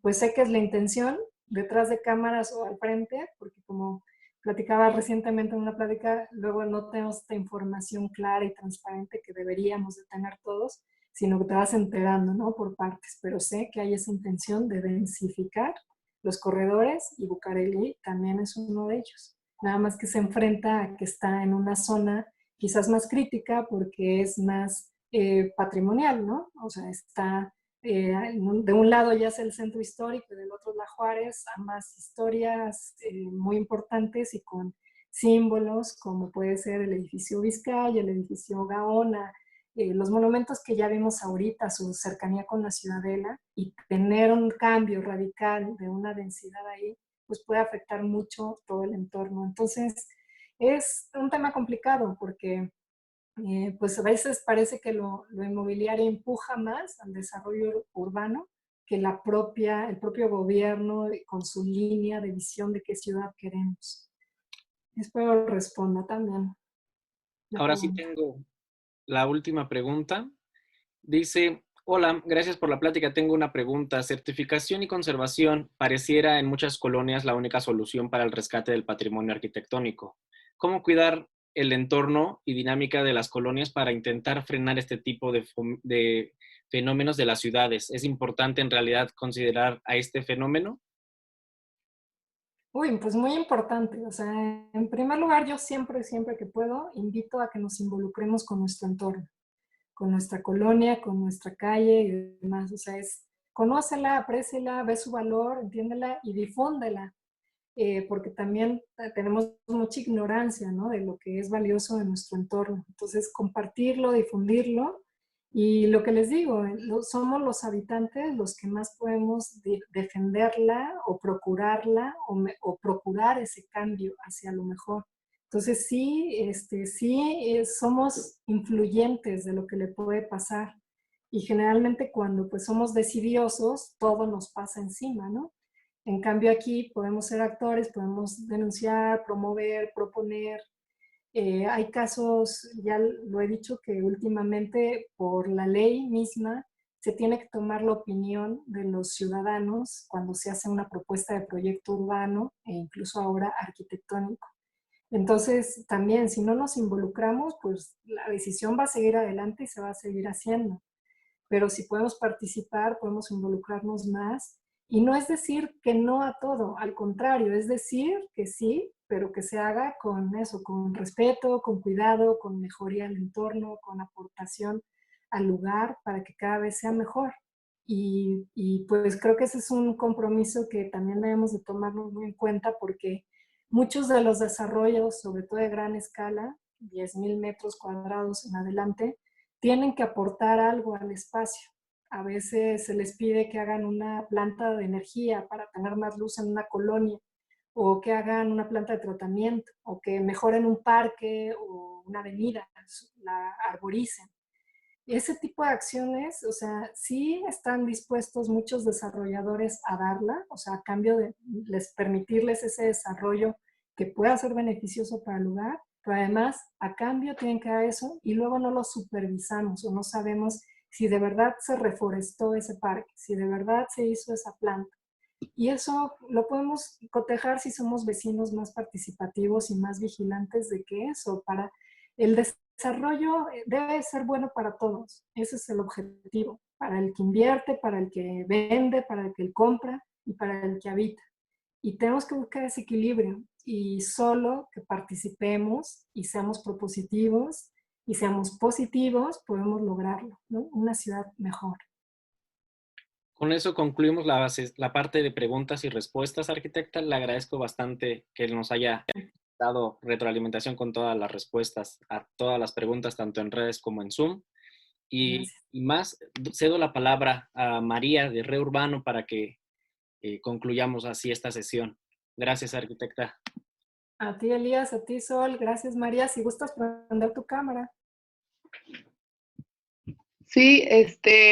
pues sé que es la intención, detrás de cámaras o al frente, porque como platicaba recientemente en una plática, luego no tenemos esta información clara y transparente que deberíamos de tener todos, sino que te vas enterando, ¿no? Por partes, pero sé que hay esa intención de densificar los corredores y Bucareli también es uno de ellos. Nada más que se enfrenta a que está en una zona quizás más crítica porque es más patrimonial, ¿no? O sea, está de un lado ya es el centro histórico y del otro La Juárez, ambas historias muy importantes y con símbolos como puede ser el edificio Vizcaya, el edificio Gaona, los monumentos que ya vimos ahorita, su cercanía con la Ciudadela, y tener un cambio radical de una densidad ahí, pues puede afectar mucho todo el entorno. Entonces, es un tema complicado porque pues a veces parece que lo inmobiliario empuja más al desarrollo urbano que el propio gobierno con su línea de visión de qué ciudad queremos. Espero responda también. Ahora sí tengo la última pregunta. Dice, hola, gracias por la plática. Tengo una pregunta. Certificación y conservación pareciera en muchas colonias la única solución para el rescate del patrimonio arquitectónico. ¿Cómo cuidar el entorno y dinámica de las colonias para intentar frenar este tipo de fenómenos de las ciudades? ¿Es importante en realidad considerar a este fenómeno? Uy, pues muy importante. O sea, en primer lugar, yo siempre que puedo, invito a que nos involucremos con nuestro entorno, con nuestra colonia, con nuestra calle y demás. O sea, conócela, apréciela, ve su valor, entiéndela y difúndela. Porque también tenemos mucha ignorancia, ¿no? De lo que es valioso de nuestro entorno. Entonces, compartirlo, difundirlo. Y lo que les digo, somos los habitantes los que más podemos defenderla o procurarla o procurar ese cambio hacia lo mejor. Entonces, sí, somos influyentes de lo que le puede pasar. Y generalmente cuando pues somos decidiosos, todo nos pasa encima, ¿no? En cambio aquí podemos ser actores, podemos denunciar, promover, proponer. Hay casos, ya lo he dicho, que últimamente por la ley misma se tiene que tomar la opinión de los ciudadanos cuando se hace una propuesta de proyecto urbano e incluso ahora arquitectónico. Entonces, también si no nos involucramos, pues la decisión va a seguir adelante y se va a seguir haciendo. Pero si podemos participar, podemos involucrarnos más. Y no es decir que no a todo, al contrario, es decir que sí, pero que se haga con eso, con respeto, con cuidado, con mejoría del entorno, con aportación al lugar para que cada vez sea mejor. Y pues creo que ese es un compromiso que también debemos de tomarnos muy en cuenta porque muchos de los desarrollos, sobre todo de gran escala, 10,000 metros cuadrados en adelante, tienen que aportar algo al espacio. A veces se les pide que hagan una planta de energía para tener más luz en una colonia, o que hagan una planta de tratamiento, o que mejoren un parque o una avenida, la arboricen. Ese tipo de acciones, o sea, sí están dispuestos muchos desarrolladores a darla, o sea, a cambio de permitirles ese desarrollo que pueda ser beneficioso para el lugar, pero además a cambio tienen que dar eso y luego no lo supervisamos o no sabemos si de verdad se reforestó ese parque, si de verdad se hizo esa planta. Y eso lo podemos cotejar si somos vecinos más participativos y más vigilantes de que eso, para el desarrollo debe ser bueno para todos. Ese es el objetivo, para el que invierte, para el que vende, para el que compra y para el que habita. Y tenemos que buscar ese equilibrio y solo que participemos y seamos propositivos y seamos positivos podemos lograrlo, ¿no? Una ciudad mejor. Con eso concluimos la parte de preguntas y respuestas, arquitecta. Le agradezco bastante que nos haya dado retroalimentación con todas las respuestas a todas las preguntas, tanto en redes como en Zoom. Y más, cedo la palabra a María de Re Urbano para que concluyamos así esta sesión. Gracias, arquitecta. A ti, Elías, a ti, Sol. Gracias, María. Si gustas prender tu cámara. Sí,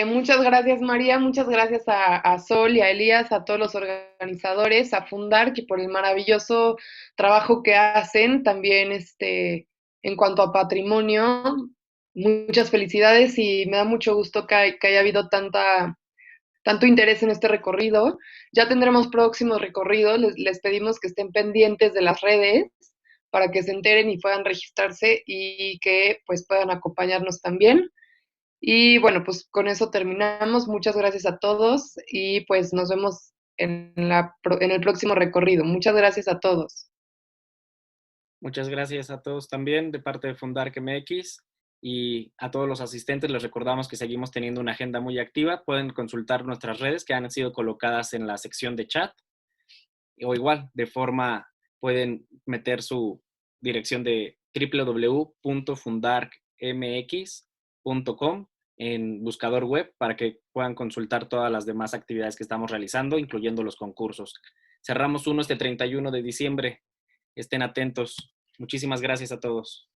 muchas gracias, María, muchas gracias a Sol y a Elías, a todos los organizadores, a Fundark por el maravilloso trabajo que hacen también en cuanto a patrimonio. Muchas felicidades y me da mucho gusto que haya habido tanto interés en este recorrido. Ya tendremos próximos recorridos, les pedimos que estén pendientes de las redes para que se enteren y puedan registrarse y que pues puedan acompañarnos también. Y bueno, pues con eso terminamos. Muchas gracias a todos y pues nos vemos en el próximo recorrido. Muchas gracias a todos. Muchas gracias a todos también de parte de Fundark MX y a todos los asistentes. Les recordamos que seguimos teniendo una agenda muy activa. Pueden consultar nuestras redes que han sido colocadas en la sección de chat o igual pueden meter su dirección de www.fundarkmx.com en buscador web para que puedan consultar todas las demás actividades que estamos realizando, incluyendo los concursos. Cerramos uno este 31 de diciembre. Estén atentos. Muchísimas gracias a todos.